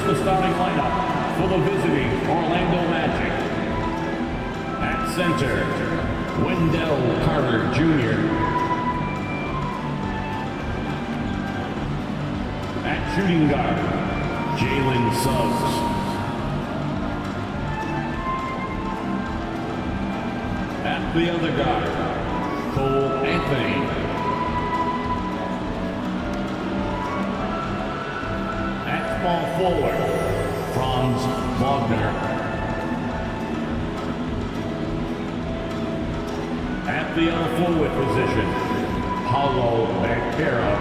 the starting lineup for the visiting Orlando Magic. At center, Wendell Carter Jr. At shooting guard, Jalen Suggs. At the other guard, Cole Anthony. At small forward, Franz Wagner. At the other forward position, Paulo Banchero.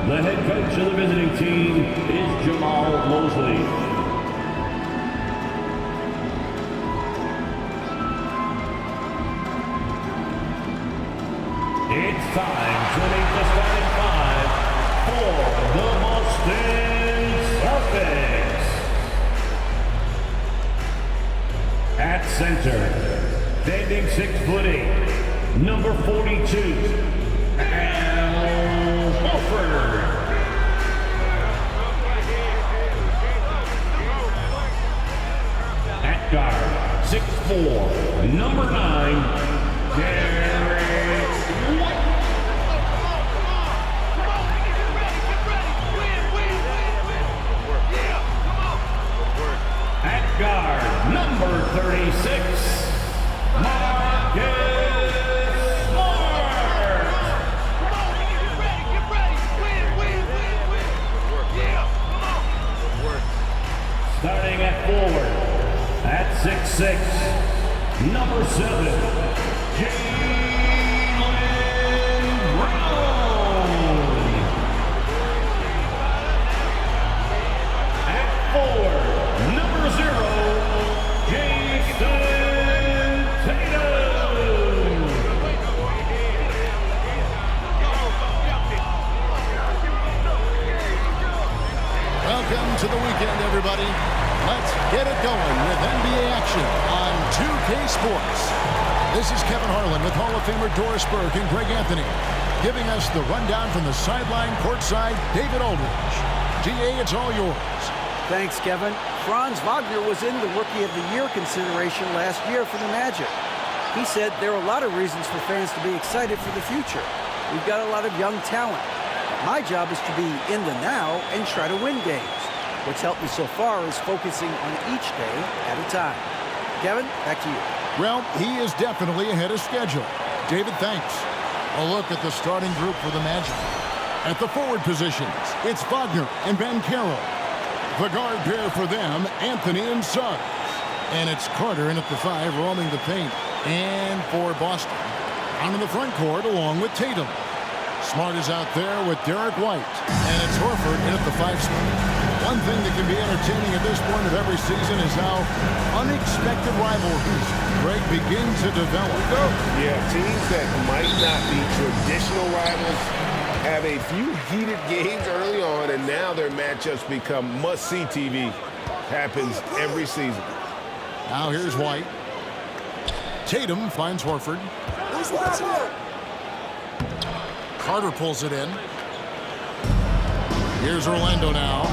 The head coach of the visiting team is Jamal Mosley. It's time to make the starting five for the Boston Celtics. At center, standing 6'8", number 42, Al Horford. At guard, 6'4", number 9, Derek White. At guard, number 36, Marcus Smart. Starting at forward, at 6'6", number 7, Jaylen Brown. At forward, number 0, Jason Tatum. Welcome to the weekend, everybody. Let's get it going with NBA action on 2K Sports. This is Kevin Harlan with Hall of Famer Doris Burke and Greg Anthony, giving us the rundown from the sideline courtside, David Aldridge. GA, it's all yours. Thanks, Kevin. Franz Wagner was in the Rookie of the Year consideration last year for the Magic. He said there are a lot of reasons for fans to be excited for the future. We've got a lot of young talent. My job is to be in the now and try to win games. What's helped me so far is focusing on each day at a time. Kevin, back to you. Well, he is definitely ahead of schedule. David, thanks. A look at the starting group for the Magic. At the forward positions, it's Wagner and Banchero. The guard pair for them, Anthony and Suggs. And it's Carter in at the 5, roaming the paint. And for Boston, out in the front court along with Tatum. Smart is out there with Derek White. And it's Horford in at the 5 spot. One thing that can be entertaining at this point of every season is how unexpected rivalries, Greg, begin to develop. Yeah, teams that might not be traditional rivals have a few heated games early on, and now their matchups become must-see TV. Happens every season. Now here's White. Tatum finds Horford. Carter pulls it in. Here's Orlando now.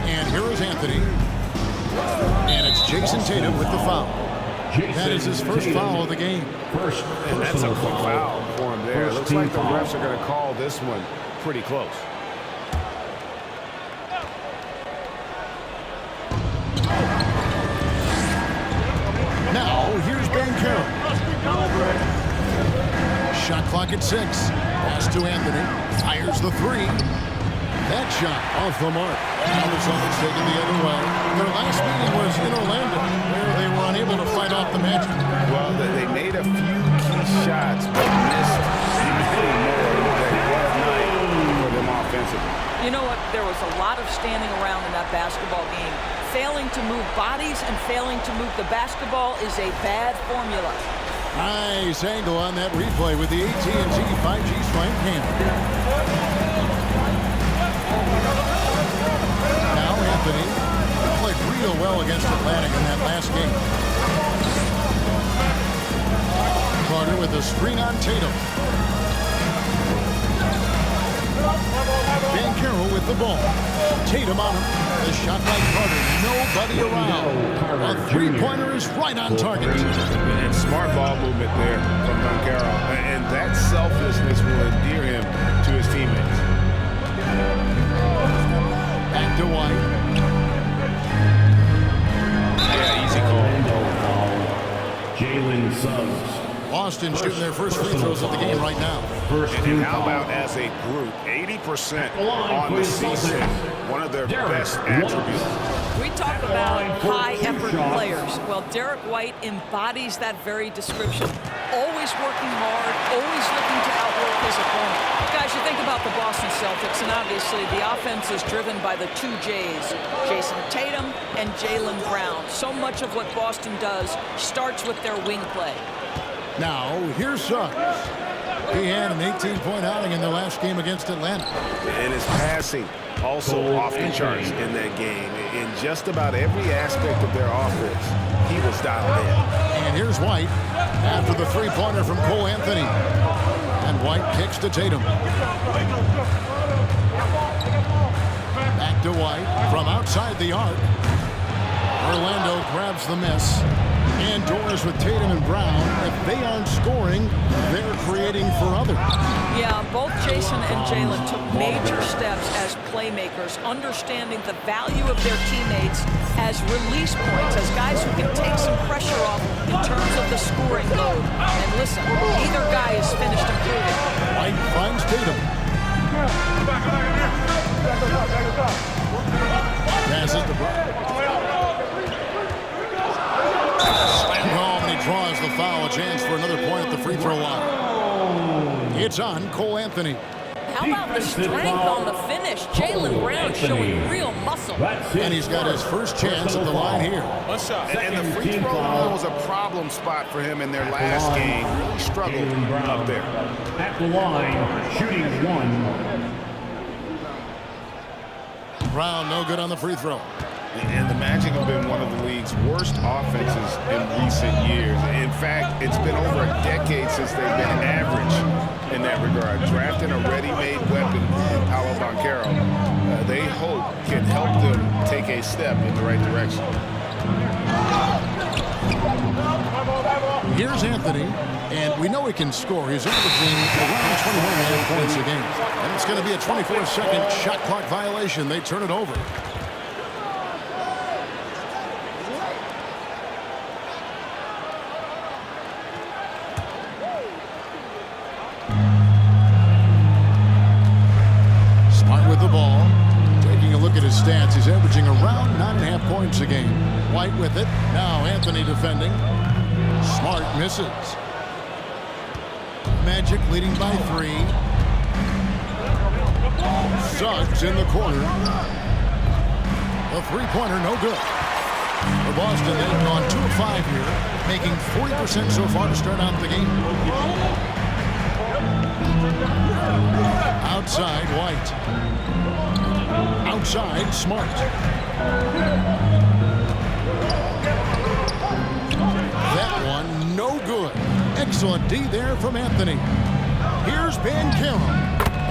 And here is Anthony. And it's Jason Tatum with the foul. That is his first foul of the game. And that's a quick foul for him there. Looks like the refs are going to call this one pretty close. Now, here's Banchero. Shot clock at 6. Pass to Anthony. Fires the 3. That shot off the mark. Now the Celtics taking the other way. Their last meeting was in Orlando, where they were unable to fight off the Magic. Well, they made a few key shots, but missed many more. It was a rough night for them offensively. You know what? There was a lot of standing around in that basketball game. Failing to move bodies and failing to move the basketball is a bad formula. Nice angle on that replay with the AT&T 5G Swank camera. Now Anthony played real well against Atlantic in that last game. Carter with a screen on Tatum. Banchero with the ball. Tatum on him. The shot by Carter. Nobody around. A three-pointer is right on target. And smart ball movement there from Banchero. And that selflessness will endear him to his teammates. Back to White. Yeah, easy call. Jalen Suggs. Boston shooting their first free throws of the game right now. And how about as a group, 80% on the season, one of their best attributes. We talk about high-effort players. Well, Derek White embodies that very description. Always working hard, always looking to outwork his opponent. Guys, you think about the Boston Celtics, and obviously the offense is driven by the two J's, Jason Tatum and Jaylen Brown. So much of what Boston does starts with their wing play. Now, here's Suggs. He had an 18-point outing in their last game against Atlanta. And his passing also off the charts in that game. In just about every aspect of their offense, he was dialed in. And here's White after the three-pointer from Cole Anthony. And White kicks to Tatum. Back to White from outside the arc. Orlando grabs the miss. Indoors with Tatum and Brown. If they aren't scoring, they're creating for others. Yeah, both Jason and Jalen took major steps as playmakers, understanding the value of their teammates as release points, as guys who can take some pressure off in terms of the scoring load. And listen, either guy is finished improving. White finds Tatum. Passes to Brown. Slammed home, and he draws the foul. A chance for another point at the free throw line. It's on Cole Anthony. How about the strength on the finish? Jaylen Brown showing real muscle. And he's got his first chance at the line here. And the free throw line was a problem spot for him in their last game. Really struggled up there. At the line, shooting one. Brown no good on the free throw. And the Magic have been one of the league's worst offenses in recent years. In fact, it's been over a decade since they've been average in that regard. Drafting a ready-made weapon in Paolo Banchero, they hope can help them take a step in the right direction. Here's Anthony, and we know he can score. He's averaging around 21.5 points a game. And it's going to be a 24-second shot clock violation. They turn it over. With the ball, taking a look at his stats, he's averaging around 9.5 points a game. White with it. Now Anthony defending. Smart misses. Magic leading by 3. Suggs in the corner. A three-pointer, no good. For Boston, they've gone 2 of 5 here, making 40% so far to start out the game. Outside, White. Outside, Smart. That one, no good. Excellent D there from Anthony. Here's Banchero,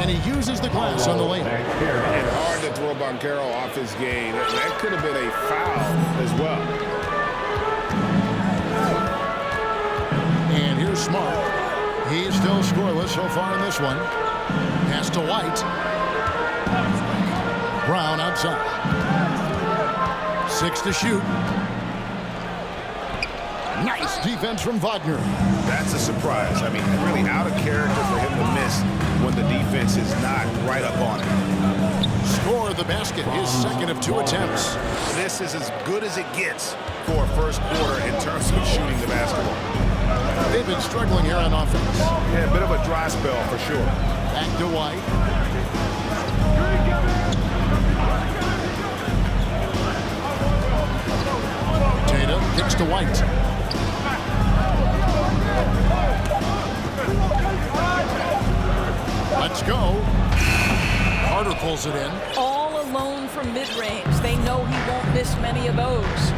and he uses the glass on the lane. And hard to throw Banchero off his game. That could have been a foul as well. And here's Smart. He's still scoreless so far in this one. Pass to White. Brown outside. 6 to shoot. Nice defense from Wagner. That's a surprise. I mean, really out of character for him to miss when the defense is not right up on him. Score the basket, his second of 2 attempts. This is as good as it gets for a first quarter in terms of shooting the basketball. They've been struggling here on offense. Yeah, a bit of a dry spell for sure. Back to White. Tatum kicks to White. Let's go. Carter pulls it in. All alone from mid-range. They know he won't miss many of those.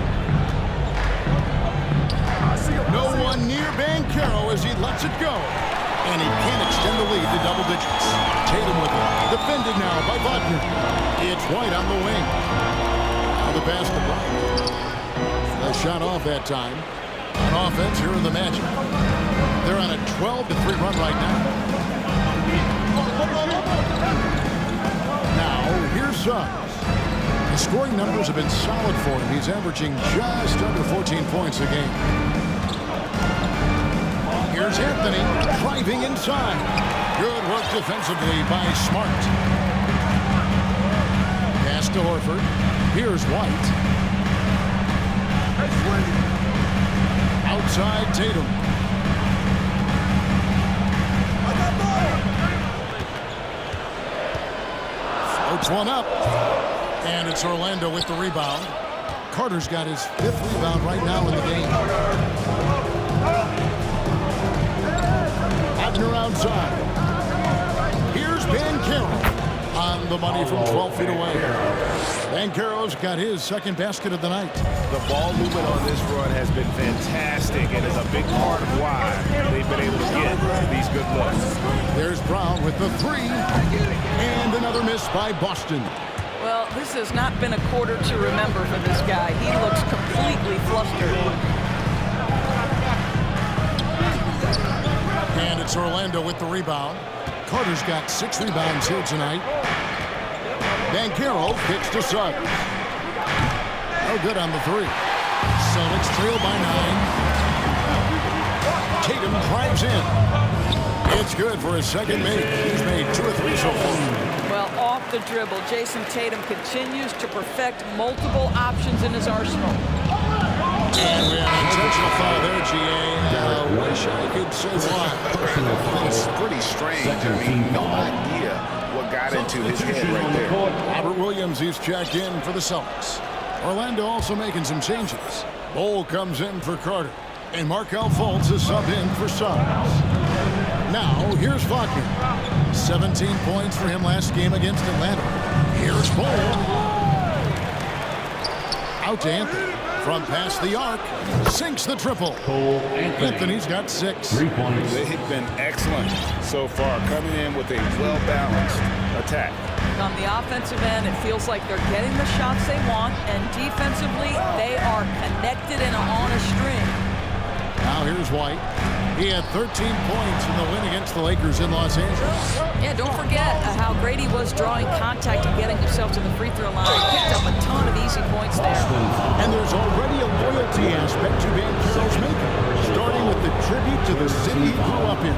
No one near Banchero as he lets it go. And he can't extend extend the lead to double digits. Tatum with it. Defended now by Wagner. It's White on the wing. Now the basketball. A shot off that time. On offense, here in the Magic. They're on a 12-3 run right now. Now, here's Suggs. The scoring numbers have been solid for him. He's averaging just under 14 points a game. Here's Anthony driving inside. Good work defensively by Smart. Pass to Horford. Here's White. Outside Tatum. Floats one up. And it's Orlando with the rebound. Carter's got his 5th rebound right now in the game. Wagner outside. Here's Banchero on the money from 12 feet away. Banchero's got his 2nd basket of the night. The ball movement on this run has been fantastic and is a big part of why they've been able to get these good looks. There's Brown with the 3. And another miss by Boston. Well, this has not been a quarter to remember for this guy. He looks completely flustered. And it's Orlando with the rebound. Carter's got 6 rebounds here tonight. Banchero kicks to Suggs. No good on the 3. Celtics trail by 9. Tatum drives in. It's good for his 2nd make. He's made 2 or 3 so far. Well, off the dribble, Jason Tatum continues to perfect multiple options in his arsenal. And we have an intentional foul there, G.A. Wish I could say why. It's pretty strange. I mean, no idea what got into his head right there. Robert Williams, he's checked in for the Celtics. Orlando also making some changes. Bol comes in for Carter. And Markelle Fultz is subbed in for Suggs. Now, here's Wagner. 17 points for him last game against Atlanta. Here's Bol. Out to Anthony. From past the arc. Sinks the triple. Anthony's got 6. 3 points. They've been excellent so far, coming in with a well-balanced attack. On the offensive end, it feels like they're getting the shots they want, and defensively, they are connected and on a string. Now here's White. He had 13 points in the win against the Lakers in Los Angeles. Yeah, don't forget how great he was drawing contact and getting himself to the free throw line. He picked up a ton of easy points there. And there's already a loyalty aspect to Banchero's making, starting with the tribute to the city he grew up in.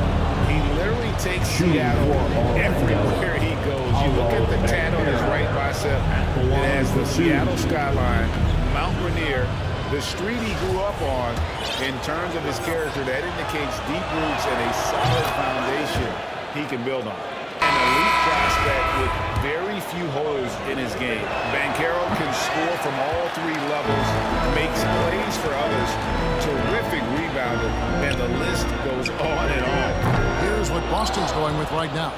He literally takes Seattle everywhere he goes. You look at the tat on his right bicep. It has the Seattle skyline, Mount Rainier, the street he grew up on. In terms of his character, that indicates deep roots and a solid foundation he can build on. An elite prospect with very few holes in his game. Banchero can score from all 3 levels, makes plays for others, terrific rebounder, and the list goes on and on. Here's what Boston's going with right now.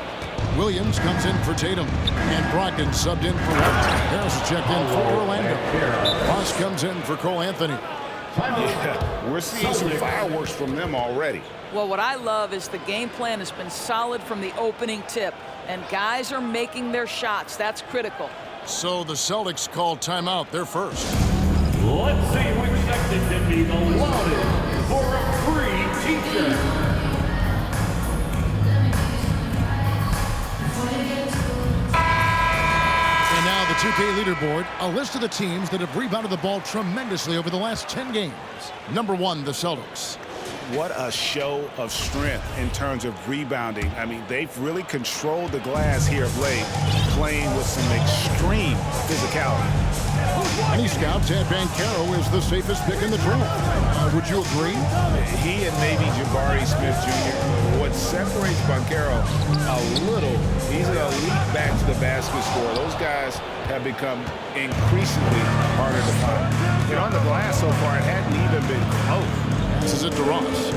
Williams comes in for Tatum, and Brogdon subbed in for White. Harris is checked in for Orlando. Ross comes in for Cole Anthony. Yeah, we're seeing some fireworks from them already. Well, what I love is the game plan has been solid from the opening tip, and guys are making their shots. That's critical. So the Celtics called timeout. They're first. Let's see who expected to be the loudest for a free T-shirt. And now the 2K leaderboard, a list of the teams that have rebounded the ball tremendously over the last 10 games. Number 1, the Celtics. What a show of strength in terms of rebounding. I mean, they've really controlled the glass here of late, playing with some extreme physicality. Many scouts had Banchero as the safest pick in the draft. Would you agree? He and maybe Jabari Smith Jr. What separates Banchero a little, he's an elite back to the basket scorer. Those guys have become increasingly harder to find. And on the glass so far, it hadn't even been close. This is it to Ross.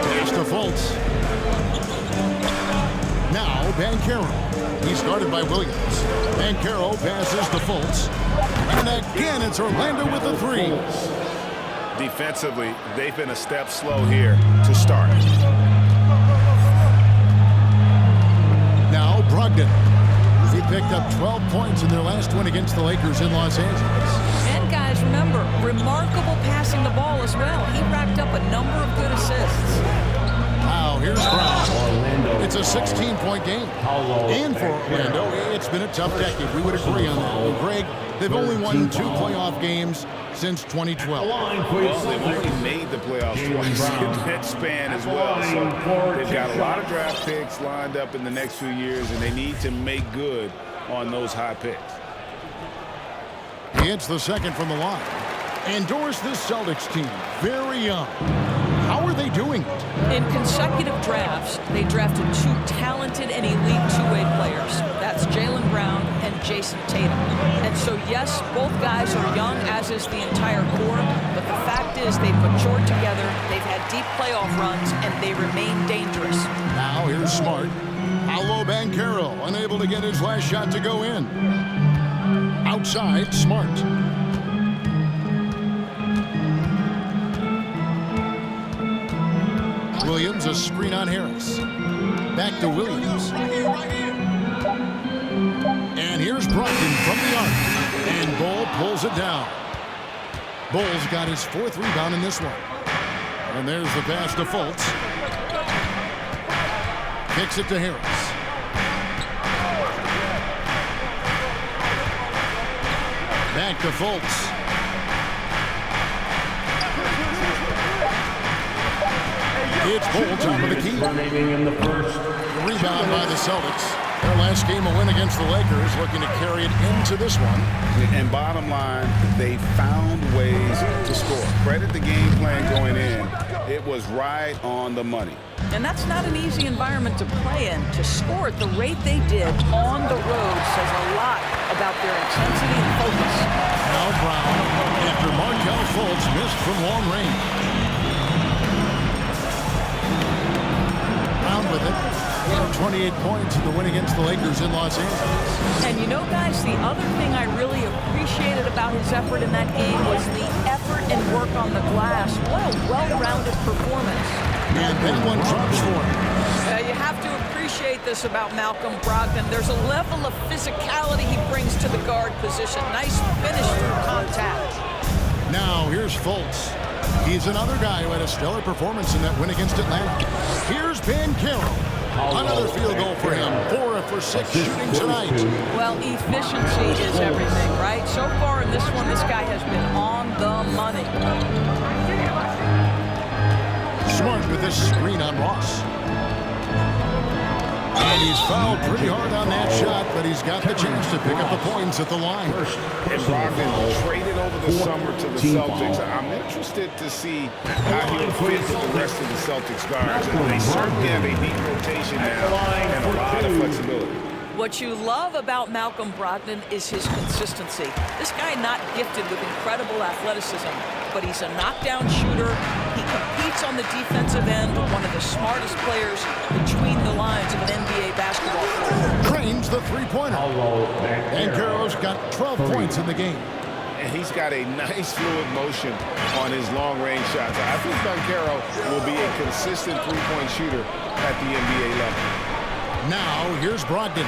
Pass to Fultz. Now Banchero. He's guarded by Williams. Banchero passes to Fultz. And again, it's Orlando with the 3. defensively, they've been a step slow here to start. Now Brogdon. He picked up 12 points in their last win against the Lakers in Los Angeles. And guys, remember, remarkable passing the ball as well. He racked up a number of good assists. Now here's Brown. Orlando. It's a 16-point game. And for Orlando, it's been a tough decade. We would agree on that. Well, Greg, they've only won 2 playoff games since 2012. Well, they've only made the playoffs twice in that span as well. So they've got a lot of draft picks lined up in the next few years, and they need to make good on those high picks. He hits the second from the line. Endorse this Celtics team. Very young. How are they doing it? In consecutive drafts, they drafted 2 talented and elite two-way players. That's Jaylen Brown and Jason Tatum. And so, yes, both guys are young, as is the entire core, but the fact is they've matured together, they've had deep playoff runs, and they remain dangerous. Now here's Smart. Paolo Banchero unable to get his last shot to go in. Outside, Smart. Williams, a screen on Harris. Back to Williams. And here's Brogdon from the arc. And Bull pulls it down. Bull's got his 4th rebound in this one. And there's the pass to Fultz. Kicks it to Harris. Back to Fultz. It's Bull top of the key. Remaining in the first. Rebound by the Celtics. Their last game a win against the Lakers, looking to carry it into this one. And bottom line, they found ways to score. Credit the game plan going in. It was right on the money. And that's not an easy environment to play in. To score at the rate they did on the road says a lot about their intensity and focus. Now Brown, after Markelle Fultz missed from long range. Brown with it. 28 points in the win against the Lakers in Los Angeles. And you know, guys, the other thing I really appreciated about his effort in that game was the effort and work on the glass. What a well-rounded performance. And then one drops for him. You have to appreciate this about Malcolm Brogdon. There's a level of physicality he brings to the guard position. Nice finish through contact. Now here's Fultz. He's another guy who had a stellar performance in that win against Atlanta. Here's Banchero. Another field goal for him. 4 for 6 shooting tonight. Well, efficiency is everything, right? So far in this one, this guy has been on the money. Smart with this screen on Ross. And he's fouled pretty hard on that shot, but he's got the chance to pick up the points at the line. And Brogdon traded over the summer to the Celtics. I'm interested to see how he will fit with the rest of the Celtics guards. And they certainly have a deep rotation now and a lot of flexibility. What you love about Malcolm Brogdon is his consistency. This guy not gifted with incredible athleticism, but he's a knockdown shooter. He competes on the defensive end, one of the smartest players between the lines of an NBA basketball court. Drains the three-pointer. And Banchero's got 12 points in the game. And he's got a nice fluid motion on his long-range shots. I think Banchero will be a consistent three-point shooter at the NBA level. Now, here's Brogdon.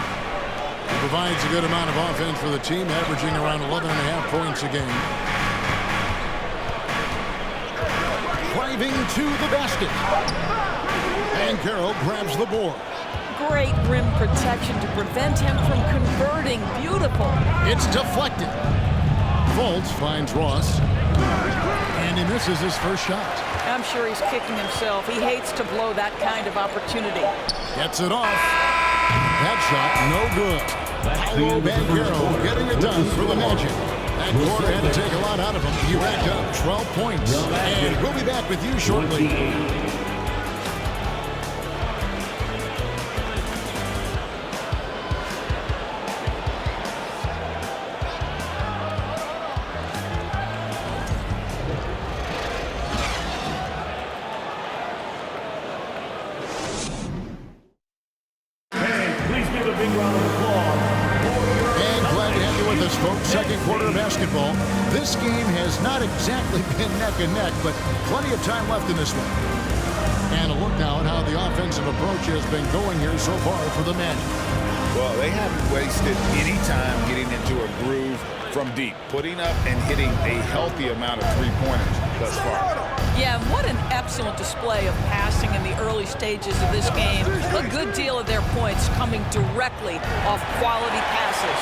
He provides a good amount of offense for the team, averaging around 11.5 points a game. Driving to the basket. Banchero grabs the board. Great rim protection to prevent him from converting. Beautiful. It's deflected. Fultz finds Ross. And he misses his first shot. I'm sure he's kicking himself. He hates to blow that kind of opportunity. Gets it off. That shot, no good. Paolo Banchero getting it done for the Magic. That quarter had to take a lot out of him. He racked up 12 points. And we'll be back with you shortly. Second quarter of basketball. This game has not exactly been neck and neck, but plenty of time left in this one. And a look now at how the offensive approach has been going here so far for the Magic. Well, they haven't wasted any time getting into a groove from deep, putting up and hitting a healthy amount of three-pointers thus far. Yeah, what an excellent display of passing in the early stages of this game. A good deal of their points coming directly off quality passes.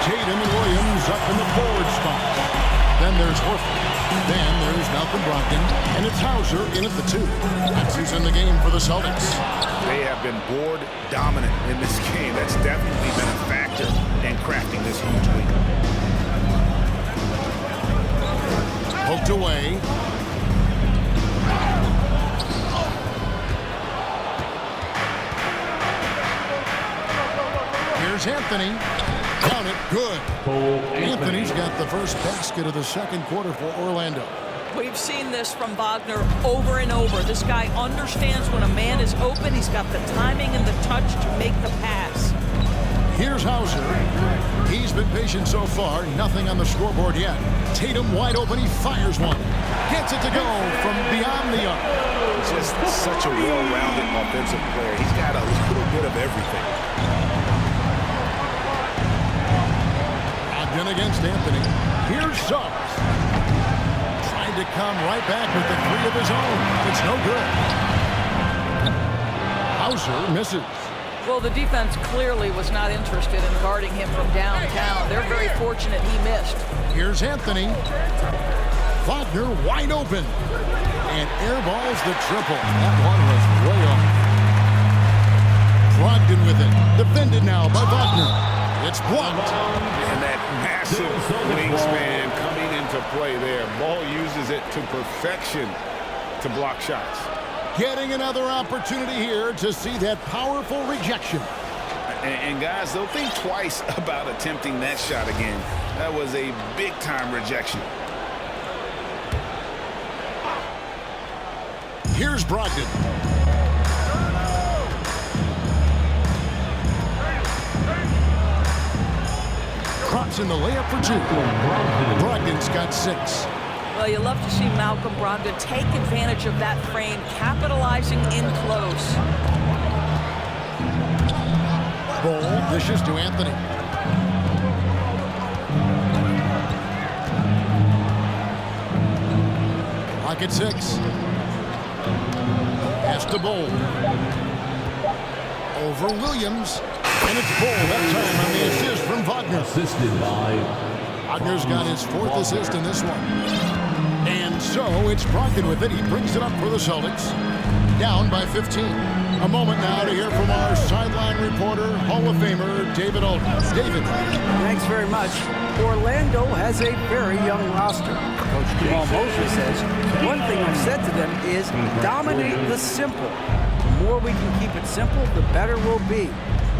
Tatum and Williams up in the forward spot. Then there's Horford. Then there's Malcolm Brogdon. And it's Hauser in at the 2. That's who's in the game for the Celtics. They have been board dominant in this game. That's definitely been a factor in crafting this huge lead. Poked away. Here's Anthony. Count it. Good. Anthony's got the first basket of the second quarter for Orlando. We've seen this from Wagner over and over. This guy understands when a man is open. He's got the timing and the touch to make the pass. Here's Hauser. He's been patient so far. Nothing on the scoreboard yet. Tatum wide open. He fires one. Gets it to go from beyond the arc. Just such a well-rounded offensive player. He's got a little bit of everything. Ogden against Anthony. Here's Suggs. Trying to come right back with the 3 of his own. It's no good. Hauser misses. Well, the defense clearly was not interested in guarding him from downtown. They're very fortunate he missed. Here's Anthony. Wagner wide open. And airballs the triple. That one was way off. Brogdon with it. Defended now by Wagner. It's blocked. And that massive wingspan coming into play there. Ball uses it to perfection to block shots. Getting another opportunity here to see that powerful rejection. And guys, they'll think twice about attempting that shot again. That was a big-time rejection. Here's Brogdon. Crops in the layup for 2. Brogdon's got 6. Well, you love to see Malcolm Brogdon take advantage of that frame, capitalizing in close. Ball dishes to Anthony. Pocket 6. Pass to Bol. Over Williams. And it's Bol that time on the assist from Wagner. Assisted by Wagner's got his 4th assist in this one. And so it's Brogdon with it. He brings it up for the Celtics. Down by 15. A moment now to hear from our sideline reporter, Hall of Famer, David Aldridge. David. Thanks very much. Orlando has a very young roster. Coach Jamal Mosley says, one thing I've said to them is dominate the simple. The more we can keep it simple, the better we'll be.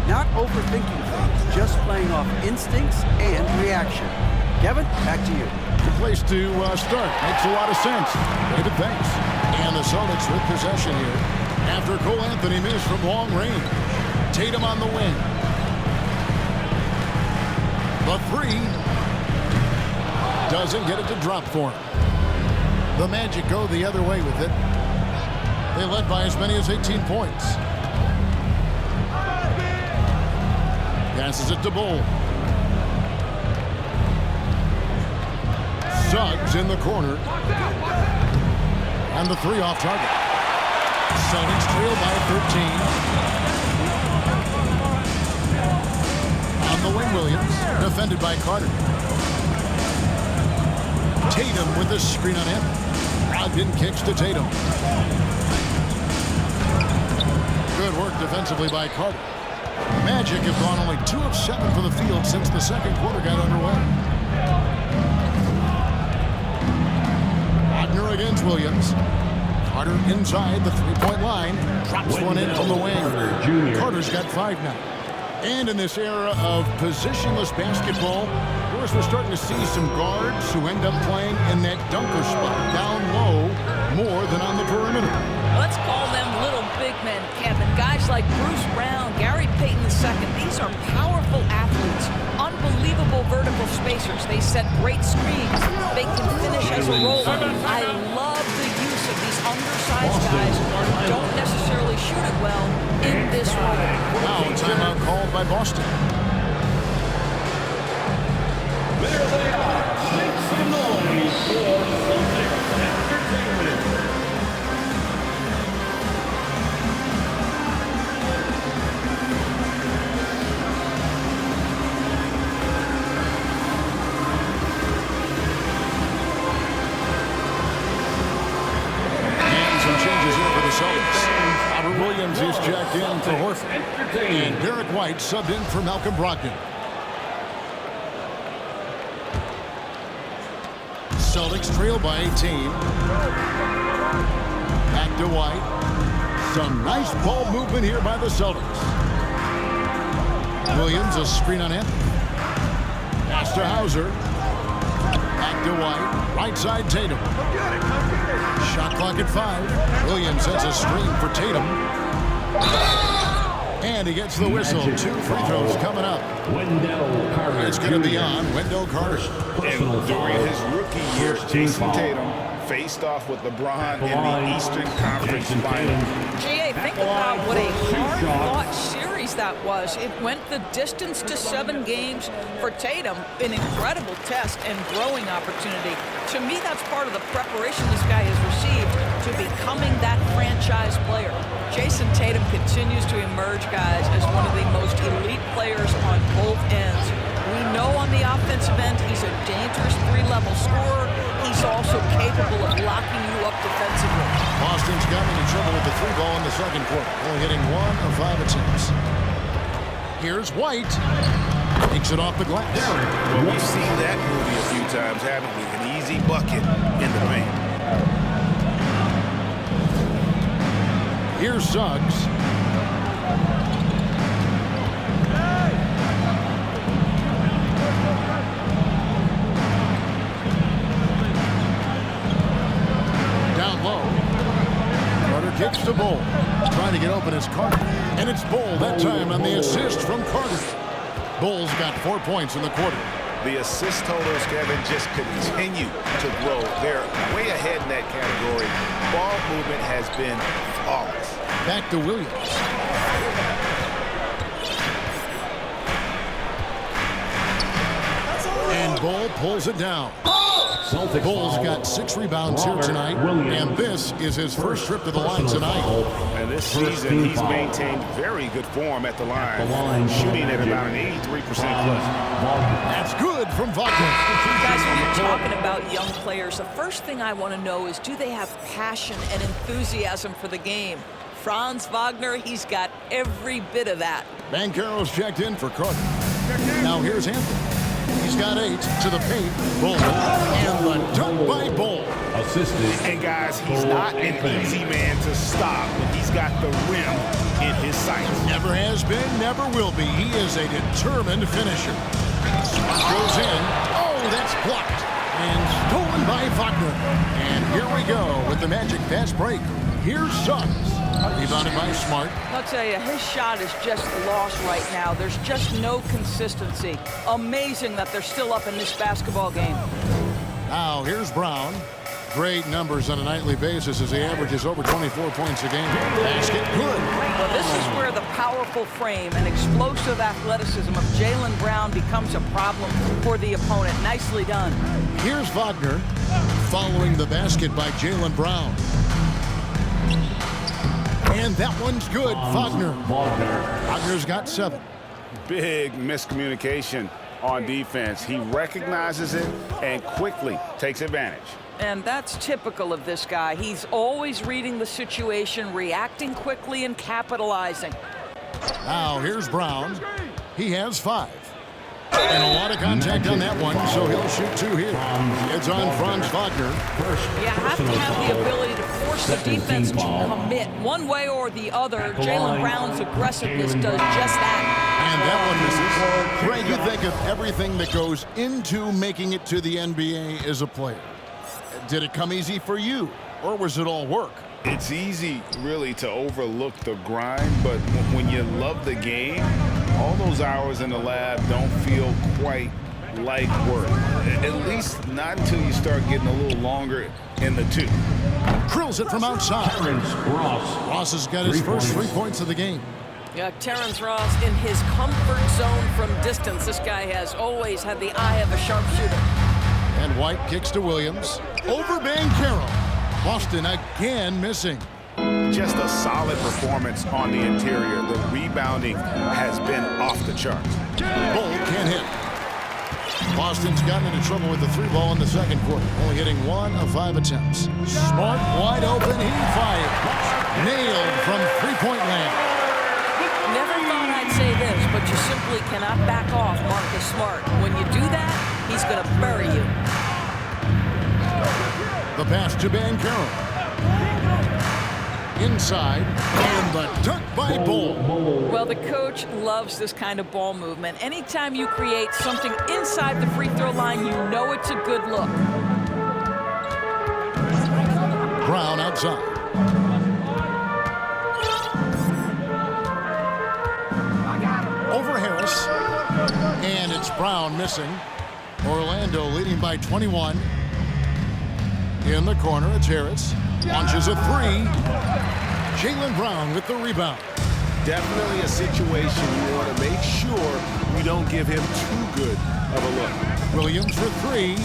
Not overthinking things, just playing off instincts and reaction. Kevin, back to you. Good place to start. Makes a lot of sense. David, thanks. And the Celtics with possession here after Cole Anthony missed from long range. Tatum on the wing. The 3 doesn't get it to drop for him. The Magic go the other way with it. They led by as many as 18 points. Passes it to Bol. Suggs in the corner. And the 3 off target. Celtics trail by 13. On the wing, Williams. Defended by Carter. Tatum with the screen on him. Brogdon kicks to Tatum. Good work defensively by Carter. Magic have gone only 2 of 7 from the field since the second quarter got underway. Wagner against Williams. Carter inside the 3-point line. Drops one in from the wing. Carter's got 5 now. And in this era of positionless basketball, of course, we're starting to see some guards who end up playing in that dunker spot down low more than on the perimeter. Let's call them little big men, Kevin. Guys like Bruce Brown, Gary Payton II. These are powerful athletes, unbelievable vertical spacers. They set great screens. They can finish as a roller. I love the use of these undersized guys who don't necessarily shoot it well in this role. Now, timeout called by Boston. There they are. Make some noise for Celtics Entertainment. And some changes in for the Celtics. Robert Williams is checked in for Horford. And Derek White subbed in for Malcolm Brogdon. Celtics trail by 18. Back to White. Some nice ball movement here by the Celtics. Williams, a screen on Anthony. Pass to Hauser. Back to White. Right side Tatum. Shot clock at 5. Williams sets a screen for Tatum. And he gets the whistle. 2 free throws coming up. Wendell Carter. It's going to be on Wendell Carter. And during his rookie year, Jason Tatum faced off with LeBron in the Eastern Conference Finals. GA, think about what a hard-fought series that was. It went the distance to 7 games for Tatum, an incredible test and growing opportunity. To me, that's part of the preparation this guy has received to becoming that franchise player. Jason Tatum continues to emerge, guys, as one of the most elite players on both ends. We know on the offensive end, he's a dangerous 3-level scorer. He's also capable of locking you up defensively. Boston's gotten in trouble with the 3 ball in the second quarter, only hitting 1 of 5 attempts. Here's White. Takes it off the glass. Well, we've seen that movie a few times, haven't we? An easy bucket in the paint. Here's Suggs. Down low. Carter kicks to Bull. Trying to get open as Carter. And it's Bull that time on the assist from Carter. Bull's got 4 points in the quarter. The assist totals, Kevin, just continue to grow. They're way ahead in that category. Ball movement has been flawless. Back to Williams. And Bull pulls it down. Celtics Bull's foul. got 6 rebounds here Robert tonight, Williams. and this is his first trip to the line tonight. And this First season, team he's foul. maintained very good form at the line, The line shooting at about an 83% clip. That's good from Wagner. Guys, when you're talking about young players, the first thing I want to know is, do they have passion and enthusiasm for the game? Franz Wagner, he's got every bit of that. Banchero's checked in for Carter. Now here's Anthony. He's got 8 to the paint. Bull. And the dunk by Bull. Assisted. And guys, he's not an easy man to stop when he's got the rim in his sights. Never has been, never will be. He is a determined finisher. Smart goes in. Oh, that's blocked. And stolen by Wagner. And here we go with the Magic fast break. Here's Suggs. Rebounded by Smart. I'll tell you, his shot is just lost right now. There's just no consistency. Amazing that they're still up in this basketball game. Now here's Brown. Great numbers on a nightly basis as he averages over 24 points a game. Basket good. Well, this is where the powerful frame and explosive athleticism of Jaylen Brown becomes a problem for the opponent. Nicely done. Here's Wagner following the basket by Jaylen Brown. And that one's good. Wagner. Wagner's got 7. Big miscommunication on defense. He recognizes it and quickly takes advantage. And that's typical of this guy. He's always reading the situation, reacting quickly, and capitalizing. Now here's Brown. He has 5. And a lot of contact on that one, so he'll shoot 2 here. It's on Franz Wagner. You have to have the ability to force the defense to commit one way or the other. Jaylen Brown's aggressiveness does just that. And that one misses. Greg, you think of everything that goes into making it to the NBA as a player. Did it come easy for you, or was it all work? It's easy, really, to overlook the grind, but when you love the game, all those hours in the lab don't feel quite like work. At least not until you start getting a little longer in the tooth. Drills it from outside. Terrence Ross. Ross has got his first 3 points of the game. Yeah, Terrence Ross in his comfort zone from distance. This guy has always had the eye of a sharpshooter. And White kicks to Williams. Over Banchero. Boston again missing. Just a solid performance on the interior. The rebounding has been off the charts. Bull can't hit. Boston's gotten into trouble with the 3-ball in the second quarter, only hitting 1 of 5 attempts. Smart, wide open, he fired. Nailed from three-point land. Never thought I'd say this, but you simply cannot back off Marcus Smart. When you do that, he's going to bury you. The pass to Banchero. Inside, and the dunk by Bull. Well, the coach loves this kind of ball movement. Anytime you create something inside the free throw line, you know it's a good look. Brown outside. Over Harris. And it's Brown missing. Orlando leading by 21. In the corner, it's Harris. Launches a 3. Jaylen Brown with the rebound. Definitely a situation you want to make sure you don't give him too good of a look. Williams for 3.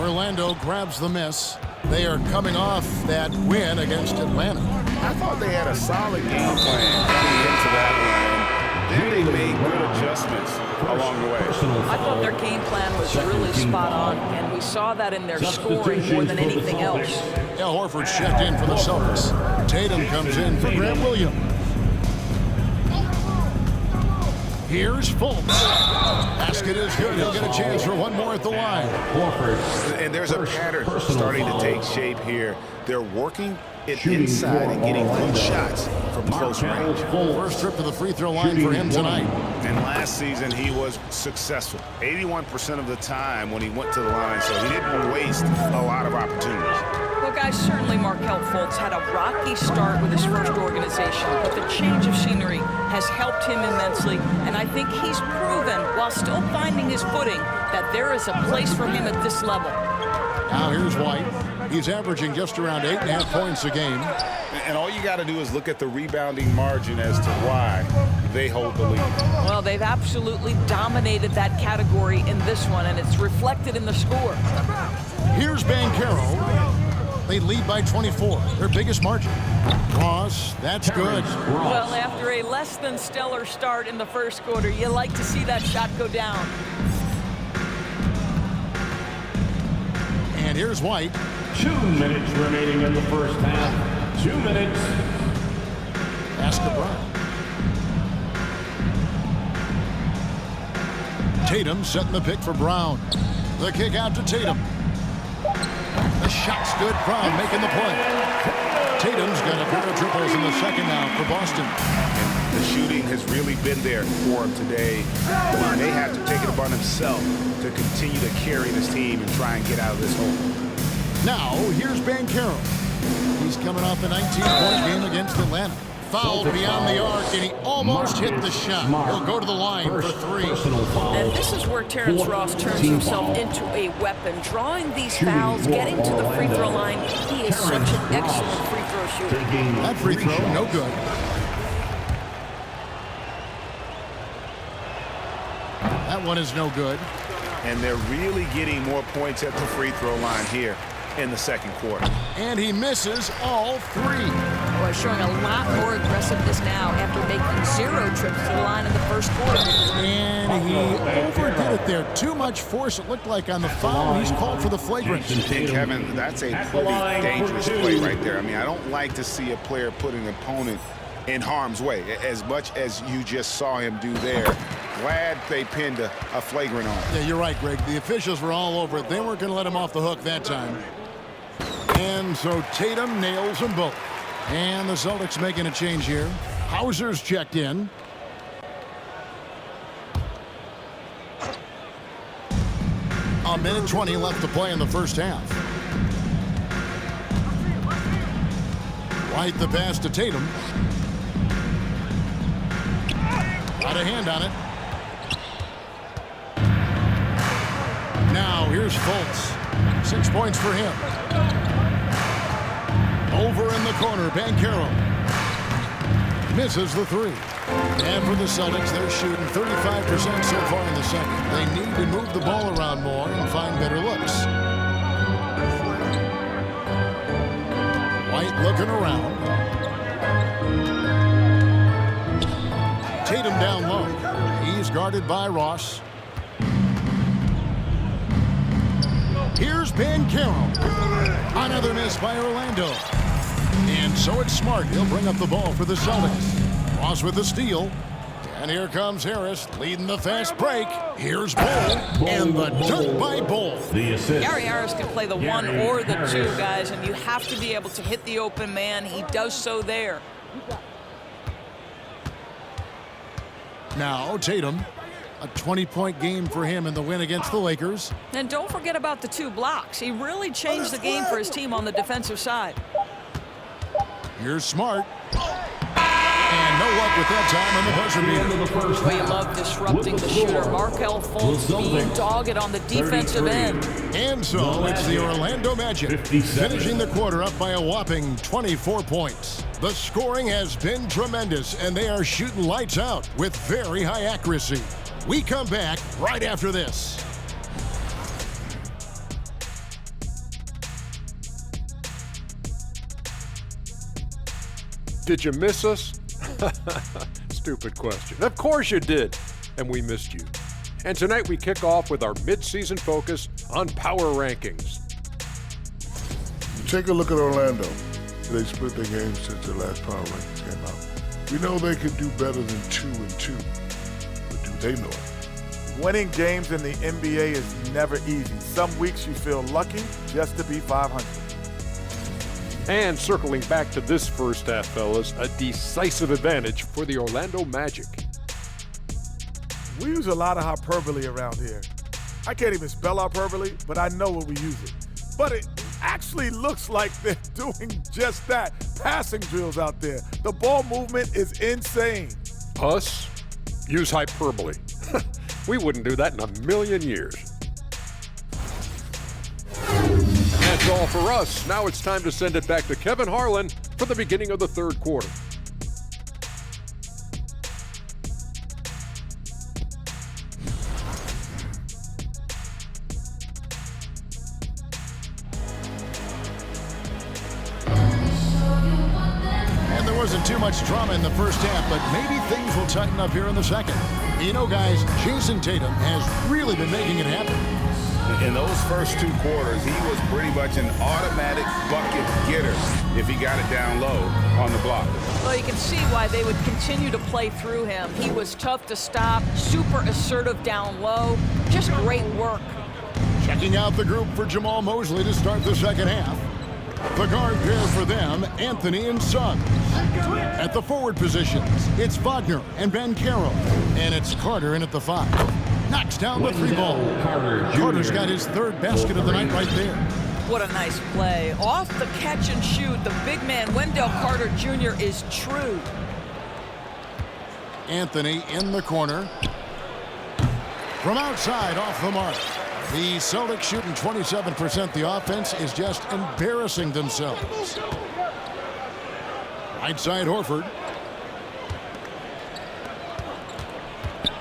Orlando grabs the miss. They are coming off that win against Atlanta. I thought they had a solid game plan coming into that one. Then they made good adjustments along the way. I thought their game plan was really spot on, and we saw that in their scoring more than anything else. Al Horford's checked in for the Celtics. Tatum comes in for Grant Williams. Here's Fultz. Basket is good. He'll get a chance for one more at the line. And there's a pattern starting to take shape here. They're working it inside and getting good shots from close range. First trip to the free throw line for him tonight. And last season, he was successful. 81% of the time when he went to the line, so he didn't waste a lot of opportunities. Well, guys, certainly Markelle Fultz had a rocky start with his first organization, but the change of scenery has helped him immensely, and I think he's proven, while still finding his footing, that there is a place for him at this level. Now here's White. He's averaging just around 8.5 points a game. And all you got to do is look at the rebounding margin as to why they hold the lead. Well, they've absolutely dominated that category in this one, and it's reflected in the score. Here's Banchero. They lead by 24, their biggest margin. Ross, that's good. Well, after a less than stellar start in the first quarter, you like to see that shot go down. And here's White. 2 minutes remaining in the first half. 2 minutes. Pass to Brown. Tatum setting the pick for Brown. The kick out to Tatum. The shot's good. Brown making the play. Tatum's got a pair of triples in the second now for Boston. And the shooting has really been there for him today. He may have to take it upon himself to continue to carry this team and try and get out of this hole. Now, here's Banchero. He's coming off a 19-point game against Atlanta. Fouled beyond the arc, and he almost hit the shot. He'll go to the line for 3. And this is where Terrence Ross turns himself into a weapon. Drawing these fouls, getting to the free throw line, he is such an excellent free throw shooter. That free throw, no good. That one is no good. And they're really getting more points at the free throw line here in the second quarter. And he misses all 3. Boy, showing a lot more aggressiveness now after making 0 trips to the line in the first quarter. And he overdid it there. Too much force, it looked like, on the foul. He's called for the flagrant. And Kevin, that's a pretty dangerous play right there. I mean, I don't like to see a player put an opponent in harm's way, as much as you just saw him do there. Glad they pinned a flagrant on him. Yeah, you're right, Greg. The officials were all over it. They weren't going to let him off the hook that time. And so Tatum nails them both. And the Celtics making a change here. Hauser's checked in. A minute 20 left to play in the first half. White the pass to Tatum. Got a hand on it. Now here's Fultz. 6 points for him. Over in the corner, Banchero. Misses the three. And for the Celtics, they're shooting 35% so far in the second. They need to move the ball around more and find better looks. White looking around. Tatum down low. He's guarded by Ross. Here's Banchero. Another miss by Orlando. And so it's Smart. He'll bring up the ball for the Celtics. Ross with the steal. And here comes Harris leading the fast break. Here's Bull. And the dunk by Bull. The assist. Gary Harris can play the one Gary or the two, Harris. guys, and you have to be able to hit the open man. He does so there. Now Tatum. A 20-point game for him in the win against the Lakers. And don't forget about the 2 blocks. He really changed the game for his team on the defensive side. Here's Smart. And no luck with that time on the buzzer beater. We love disrupting the shooter. Markelle Fultz being dogged on the defensive end. And so it's the Orlando Magic finishing the quarter up by a whopping 24 points. The scoring has been tremendous, and they are shooting lights out with very high accuracy. We come back right after this. Did you miss us? Stupid question. Of course you did, and we missed you. And tonight we kick off with our mid-season focus on power rankings. Take a look at Orlando. They split their games since the last power rankings came out. We know they could do better than 2-2, but do they know it? Winning games in the NBA is never easy. Some weeks you feel lucky just to be 500. And circling back to this first half, fellas, a decisive advantage for the Orlando Magic. We use a lot of hyperbole around here. I can't even spell hyperbole, but I know what we use it. But it actually looks like they're doing just that. Passing drills out there. The ball movement is insane. Us? Use hyperbole. We wouldn't do that in a million years. That's all for us. Now it's time to send it back to Kevin Harlan for the beginning of the third quarter. And there wasn't too much drama in the first half, but maybe things will tighten up here in the second. You know, guys, Jason Tatum has really been making it happen. In those first 2 quarters, he was pretty much an automatic bucket getter if he got it down low on the block. Well, you can see why they would continue to play through him. He was tough to stop, super assertive down low, just great work. Checking out the group for Jamal Mosley to start the second half. The guard pair for them, Anthony and Suggs. At the forward positions, it's Wagner and Banchero. And it's Carter in at the 5. Knocks down the 3 ball. Carter's got his 3rd basket of the night right there. What a nice play. Off the catch and shoot, the big man, Wendell Carter Jr. is true. Anthony in the corner. From outside, off the mark. The Celtics shooting 27%. The offense is just embarrassing themselves. Right side, Horford.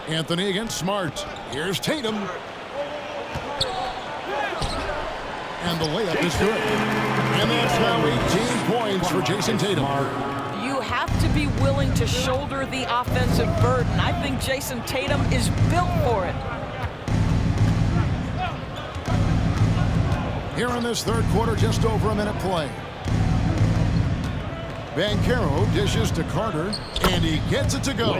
Anthony against Smart. Here's Tatum. And the layup is good. And that's now 18 points for Jason Tatum. You have to be willing to shoulder the offensive burden. I think Jason Tatum is built for it. Here in this third quarter, just over a minute play. Banchero dishes to Carter, and he gets it to go.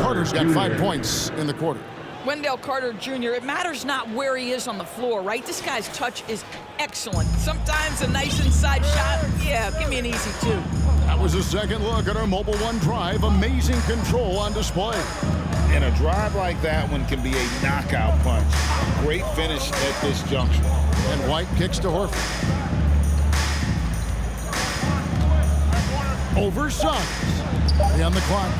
Carter's got 5 points in the quarter. Wendell Carter Jr., it matters not where he is on the floor, right? This guy's touch is excellent. Sometimes a nice inside shot, yeah, give me an easy 2. That was a second look at our Mobile One drive. Amazing control on display. And a drive like that one can be a knockout punch. Great finish at this junction. And White kicks to Horford. Over Suggs. 3 on the clock.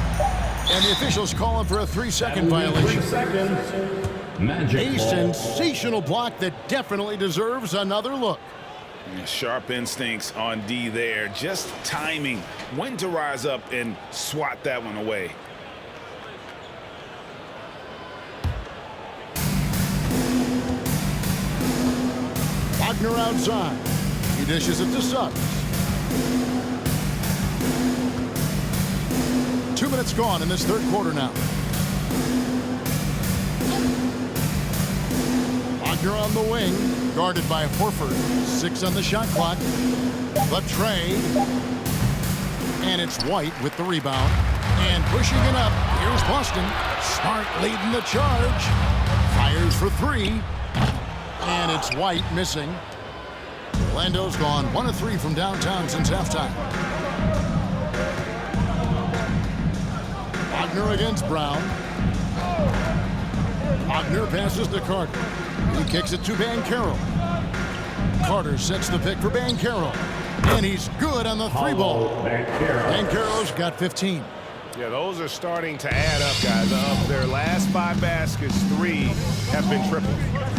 And the officials calling for a 3-second violation. 3 seconds. Magic A ball. sensational block that definitely deserves another look. Sharp instincts on D there. Just timing when to rise up and swat that one away. Wagner outside. He dishes it to Suggs. 2 minutes gone in this third quarter now. Wagner on the wing, guarded by Horford. 6 on the shot clock. The trade. And it's White with the rebound. And pushing it up, here's Boston. Smart leading the charge. Fires for 3. And it's White missing. Orlando's gone 1 of 3 from downtown since halftime. Wagner against Brown. Wagner passes to Carter. He kicks it to Banchero. Carter sets the pick for Banchero. And he's good on the 3 ball. Banchero's got 15. Yeah, those are starting to add up, guys. Of their last 5 baskets, 3 have been tripled.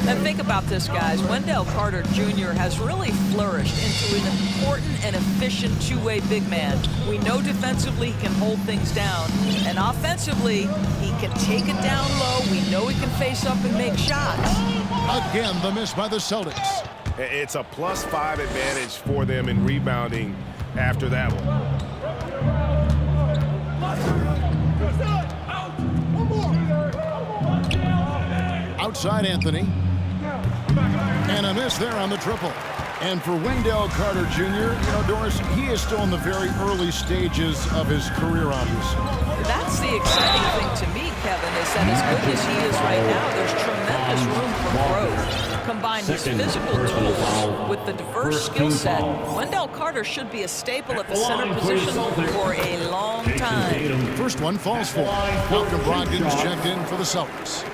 And think about this, guys. Wendell Carter Jr. has really flourished into an important and efficient two-way big man. We know defensively he can hold things down, and offensively he can take it down low. We know he can face up and make shots. Again, the miss by the Celtics. It's a +5 advantage for them in rebounding after that one. Outside Anthony. And a miss there on the triple. And for Wendell Carter Jr., Doris, he is still in the very early stages of his career, obviously. That's the exciting thing to me, Kevin, is that as good as he is right now, there's tremendous room for growth. Combine his physical tools with the diverse skill set, Wendell Carter should be a staple at the center position for a long time. First one falls for. Malcolm Brogdon's checked in for the Celtics.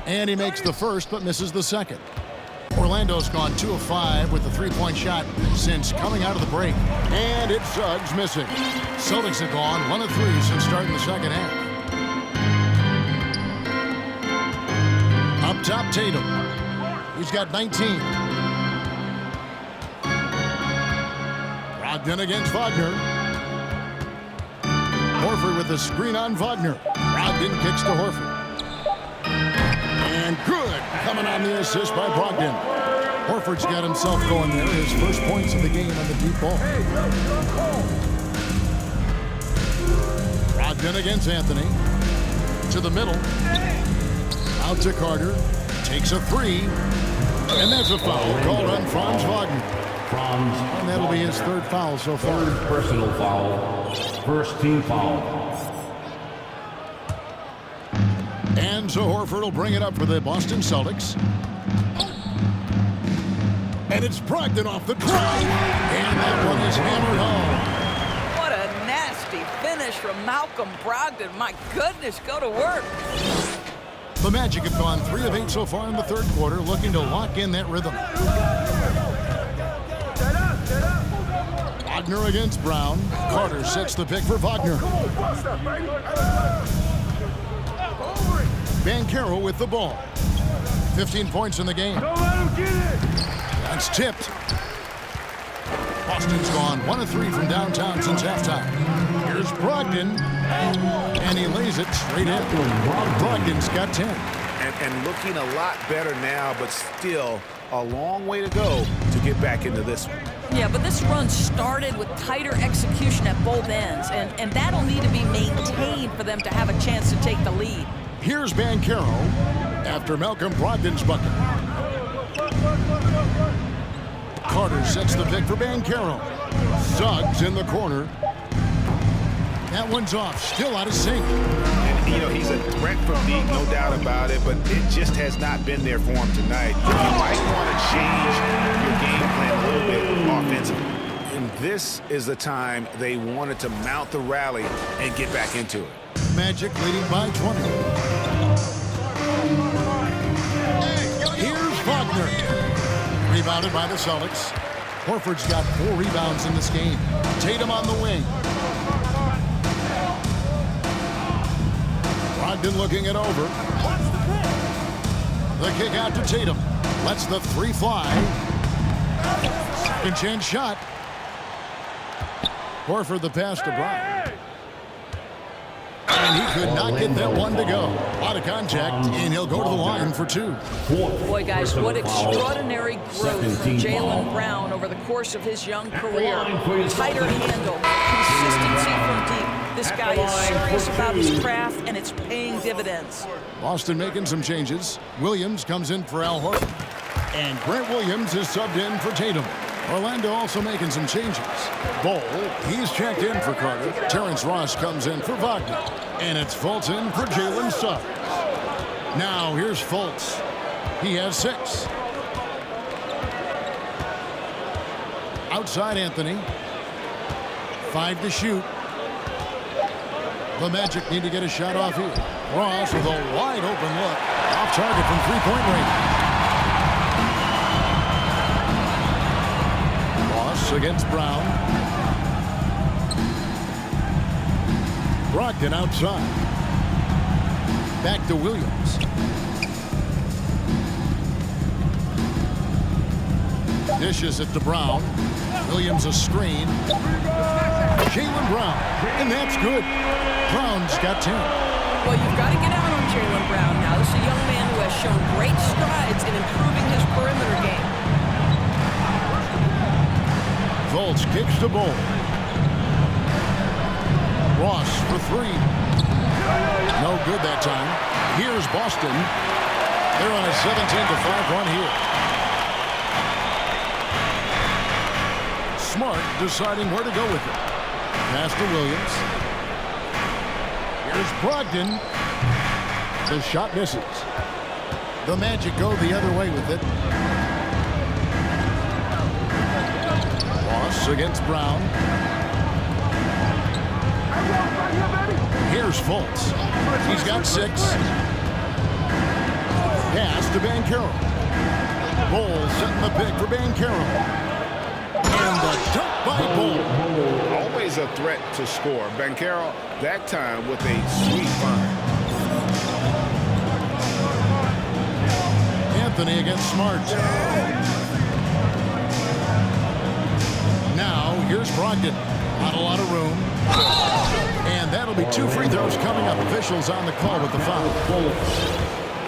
And he makes the first, but misses the second. Orlando's gone 2 of 5 with the 3-point shot since coming out of the break. And it's Suggs missing. Celtics have gone 1 of 3 since starting the second half. Up top, Tatum. He's got 19. Brogdon against Wagner. Horford with the screen on Wagner. Brogdon kicks to Horford. And good, coming on the assist by Brogdon. Horford's got himself going there. His first points of the game on the deep ball. Brogdon against Anthony. To the middle. Out to Carter. Takes a 3. And that's a foul called on Franz Wagner. And that'll be his 3rd foul so far. 3rd personal foul. First team foul. And so Horford will bring it up for the Boston Celtics. And it's Brogdon off the drive. And that one is hammered home. What a nasty finish from Malcolm Brogdon. My goodness, go to work. The Magic have gone 3 of 8 so far in the third quarter, looking to lock in that rhythm. Wagner against Brown. Carter sets the pick for Wagner. Banchero with the ball. 15 points in the game. That's tipped. Boston's gone 1 of 3 from downtown since halftime. Here's Brogdon. And he lays it straight in. Brogdon's got 10. And looking a lot better now, but still a long way to go to get back into this one. Yeah, but this run started with tighter execution at both ends, and that'll need to be maintained for them to have a chance to take the lead. Here's Banchero after Malcolm Brogdon's bucket. Carter sets the pick for Banchero. Suggs in the corner. That one's off, still out of sync. And, he's a threat from deep, no doubt about it, but it just has not been there for him tonight. You might want to change your game plan a little bit offensively. And this is the time they wanted to mount the rally and get back into it. Magic leading by 20. Here's Wagner. Rebounded by the Celtics. Horford's got 4 rebounds in this game. Tatum on the wing. Brogdon looking it over. The kick out to Tatum. Lets the three fly. Second chance shot. Horford the pass to Bryant. And he could not get that one to go. Out of contact, and he'll go to the line for two. Boy, guys, what extraordinary growth from Jaylen Brown over the course of his young career. Tighter handle, consistency from deep. This guy is serious about his craft, and it's paying dividends. Boston making some changes. Williams comes in for Al Horford. And Grant Williams is subbed in for Tatum. Orlando also making some changes. Bol, he's checked in for Carter. Terrence Ross comes in for Wagner. And it's Fultz in for Jalen Suggs. Now here's Fultz. He has 6. Outside Anthony. 5 to shoot. The Magic need to get a shot off here. Ross with a wide open look. Off target from three-point range. Against Brown. Brogdon outside. Back to Williams. Dishes it to Brown. Williams a screen. Jaylen Brown. And that's good. Brown's got 10. Well, you've got to get out on Jaylen Brown now. This is a young man who has shown great strides in improving his perimeter game. Fultz kicks to Bol. Ross for 3. No good that time. Here's Boston. They're on a 17-5 run here. Smart deciding where to go with it. Pass to Williams. Here's Brogdon. The shot misses. The Magic go the other way with it. Ross against Brown. Here's Fultz. He's got 6. Pass to Banchero. Bol setting the pick for Banchero. And the dunk by Bol. Always a threat to score. Banchero, that time with a sweet find. Anthony against Smart. Now, here's Brogdon. Not a lot of room. And that'll be 2 free throws coming up. Officials on the call with the foul.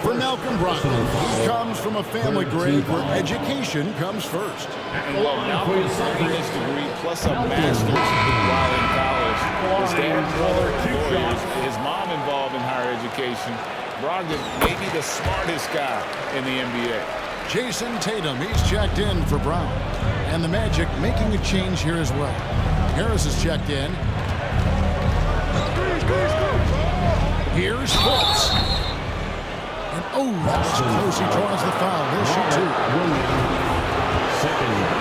For Malcolm Brogdon, he comes from a family grade where education comes first. And well, Malcolm earned his degree plus a master's while in college. His dad and brother lawyers, his mom involved in higher education. Brogdon may be the smartest guy in the NBA. Jason Tatum, he's checked in for Brown. And the Magic making a change here as well. Harris is checked in. Here's Fultz. And that's close. He draws the foul. He'll shoot 2.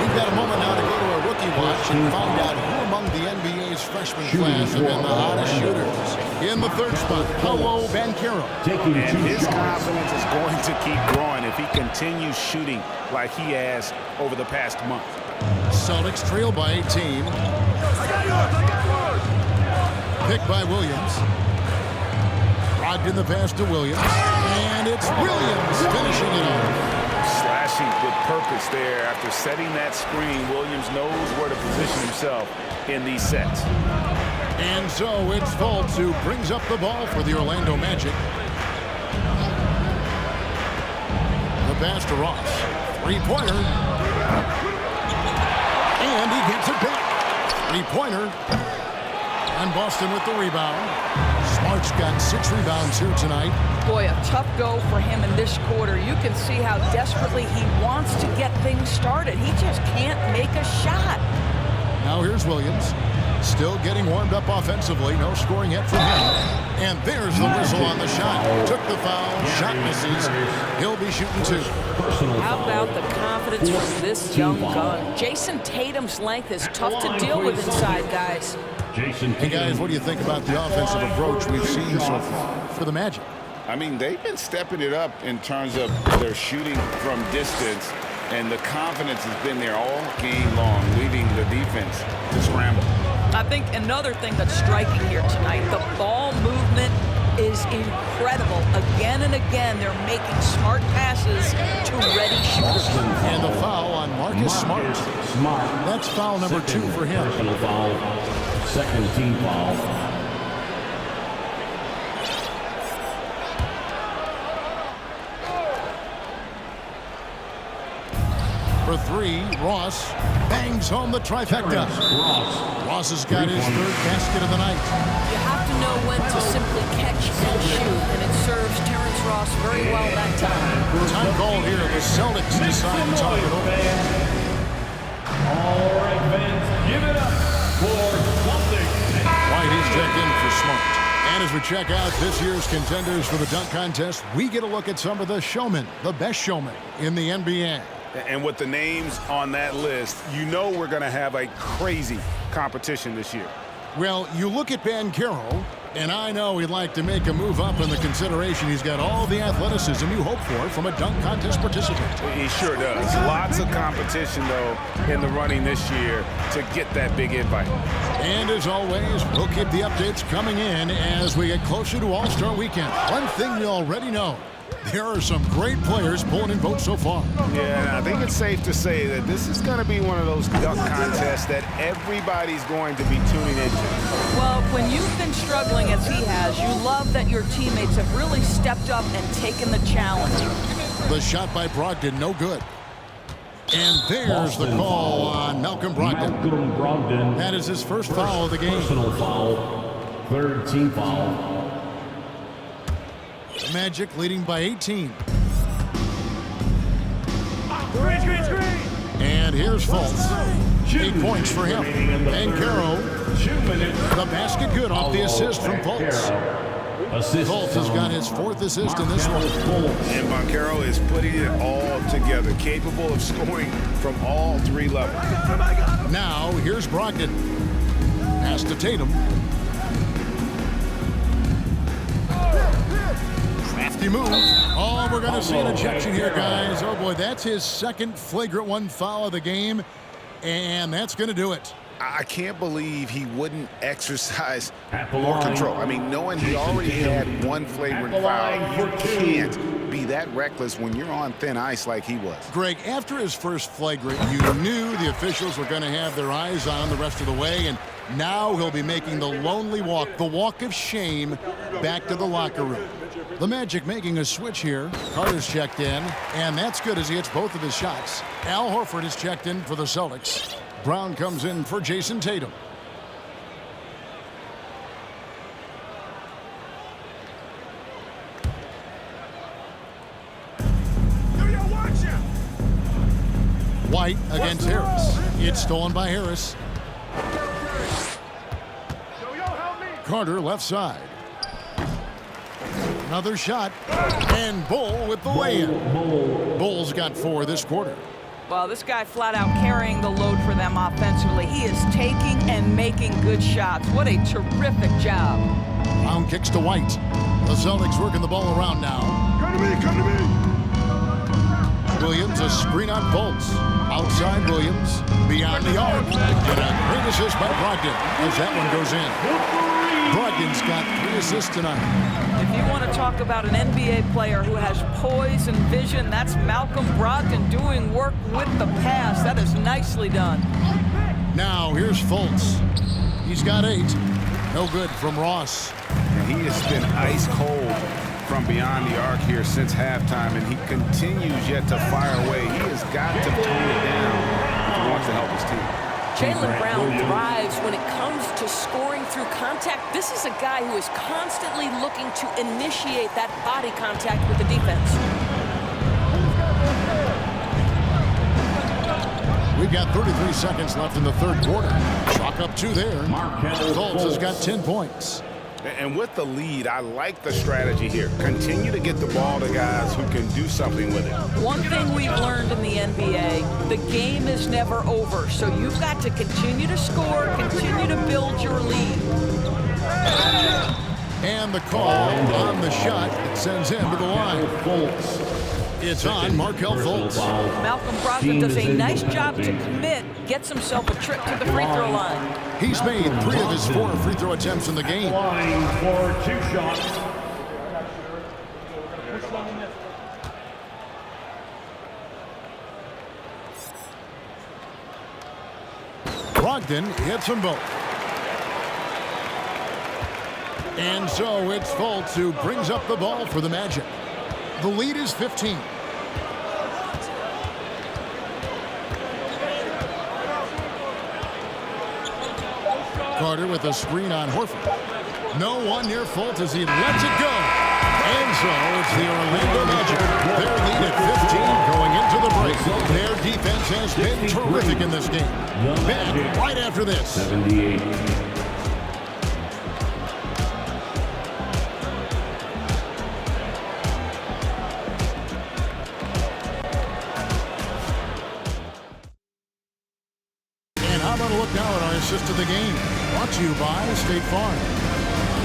We've got a moment now to go to a rookie watch and find out who among the NBA's freshman class have been the hottest shooters. In the third spot, Paolo Banchero. And his confidence is going to keep growing if he continues shooting like he has over the past month. Celtics trail by 18. Picked by Williams. Brogdon the pass to Williams. And it's Williams finishing it off. Slashing with purpose there. After setting that screen, Williams knows where to position himself in these sets. And so it's Fultz who brings up the ball for the Orlando Magic. The pass to Ross. 3-pointer. And he gets it back. 3-pointer. And Boston with the rebound. Smart's got 6 rebounds here tonight. Boy, a tough go for him in this quarter. You can see how desperately he wants to get things started. He just can't make a shot. Now here's Williams. Still getting warmed up offensively. No scoring yet from him. And there's the whistle on the shot. Took the foul. Shot misses. He'll be shooting 2. How about the confidence from this young gun? Jason Tatum's length is tough to deal with inside, guys. Hey, guys, what do you think about the offensive approach we've seen so far for the Magic? I mean, they've been stepping it up in terms of their shooting from distance, and the confidence has been there all game long, leaving the defense to scramble. I think another thing that's striking here tonight, the ball movement is incredible. Again and again, they're making smart passes to ready shooters. And the foul on Marcus Smart. That's foul number 2 for him. Personal foul. Second team foul. For 3, Ross bangs home the trifecta. Ross has got his 3rd basket of the night. You have to know when to simply catch and shoot, and it serves Terrence Ross very well that time. Time call here. The Celtics decide to talk it over. All right, fans, give it up for Celtics. White is checked in for Smart. And as we check out this year's contenders for the dunk contest, we get a look at some of the showmen, the best showmen in the NBA. And with the names on that list, you know we're going to have a crazy competition this year. Well, you look at Banchero, and I know he'd like to make a move up in the consideration. He's got all the athleticism you hope for from a dunk contest participant. He sure does. Lots of competition, though, in the running this year to get that big invite. And as always, we'll keep the updates coming in as we get closer to All-Star Weekend. One thing we already know, there are some great players pulling in votes so far. Yeah, and I think it's safe to say that this is going to be one of those dunk contests that everybody's going to be tuning into. Well, when you've been struggling as he has, you love that your teammates have really stepped up and taken the challenge. The shot by Brogdon, no good. And there's the call on Malcolm Brogdon. That is his first foul of the game. Personal foul. 3rd team foul. Magic leading by 18. And here's Fultz. 8 points for him. Banchero, the basket good off the assist from Fultz. Fultz has got his 4th assist in this one. And Banchero is putting it all together, capable of scoring from all 3 levels. Now, here's Brogdon. Pass to Tatum. Crafty move. Oh, we're going to see an ejection here, guys. Oh, boy, that's his 2nd flagrant 1 foul of the game, and that's going to do it. I can't believe he wouldn't exercise more control. I mean, knowing he already had 1 flagrant foul, you can't be that reckless when you're on thin ice like he was. Greg, after his first flagrant, you knew the officials were going to have their eyes on him the rest of the way, and now he'll be making the lonely walk, the walk of shame, back to the locker room. The Magic making a switch here. Carter's checked in, and that's good as he hits both of his shots. Al Horford is checked in for the Celtics. Brown comes in for Jason Tatum. White against Harris. It's stolen by Harris. Carter left side. Another shot. And Bull with the lay-in. Bull's got 4 this quarter. Well, this guy flat out carrying the load for them offensively. He is taking and making good shots. What a terrific job. Brown kicks to White. The Celtics working the ball around now. Come to me, come to me. Williams, a screen on Fultz. Outside Williams, beyond the arc. And a great assist by Brogdon as that one goes in. Brogdon's got 3 assists tonight. If you want to talk about an NBA player who has poise and vision, that's Malcolm Brogdon doing work with the pass. That is nicely done. Now here's Fultz. He's got 8. No good from Ross. And he has been ice cold from beyond the arc here since halftime, and he continues yet to fire away. He has got to tone it down if he wants to help his team. Jaylen Brown thrives when it comes to scoring through contact. This is a guy who is constantly looking to initiate that body contact with the defense. We've got 33 seconds left in the 3rd quarter. Chalk up 2 there. Fultz has got 10 points. And with the lead, I like the strategy here. Continue to get the ball to guys who can do something with it. One thing we've learned in the NBA, the game is never over. So you've got to continue to score, continue to build your lead. And the call on the shot that sends him to the line. It's on Markelle Fultz. Malcolm Brogdon does a nice job to commit, gets himself a trip to the free throw line. He's made 3 of his 4 free throw attempts in the game. Line for 2 shots. Brogdon hits them both. And so it's Fultz who brings up the ball for the Magic. The lead is 15. Carter with a screen on Horford. No one near Fultz as he lets it go. And so it's the Orlando Magic. Their lead at 15 going into the break. Their defense has been terrific in this game. Back right after this. 78. And how about a look now at our assist to the game? Brought to you by State Farm.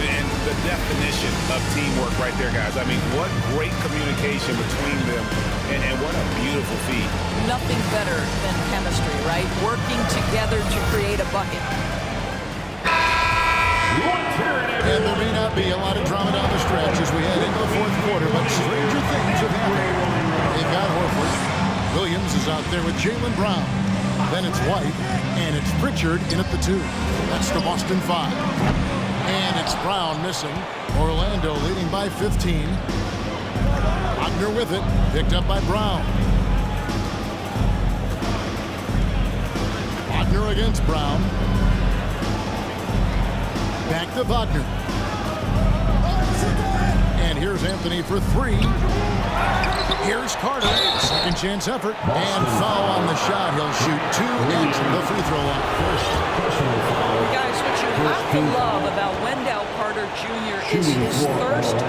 And the definition of teamwork right there, guys. I mean, what great communication between them, and what a beautiful feat. Nothing better than chemistry, right? Working together to create a bucket. And there may not be a lot of drama down the stretch as we head into the fourth quarter, but stranger things have happened. They've got Horford. Williams is out there with Jaylen Brown. Then it's White, and it's Pritchard in at the 2. That's the Boston 5. And it's Brown missing. Orlando leading by 15. Wagner with it, picked up by Brown. Wagner against Brown. Back to Wagner. And here's Anthony for 3. Here's Carter. Second chance effort. And foul on the shot. He'll shoot 2 at the free throw line. Guys, what you have to love about Wendell Carter Jr. is his thirst to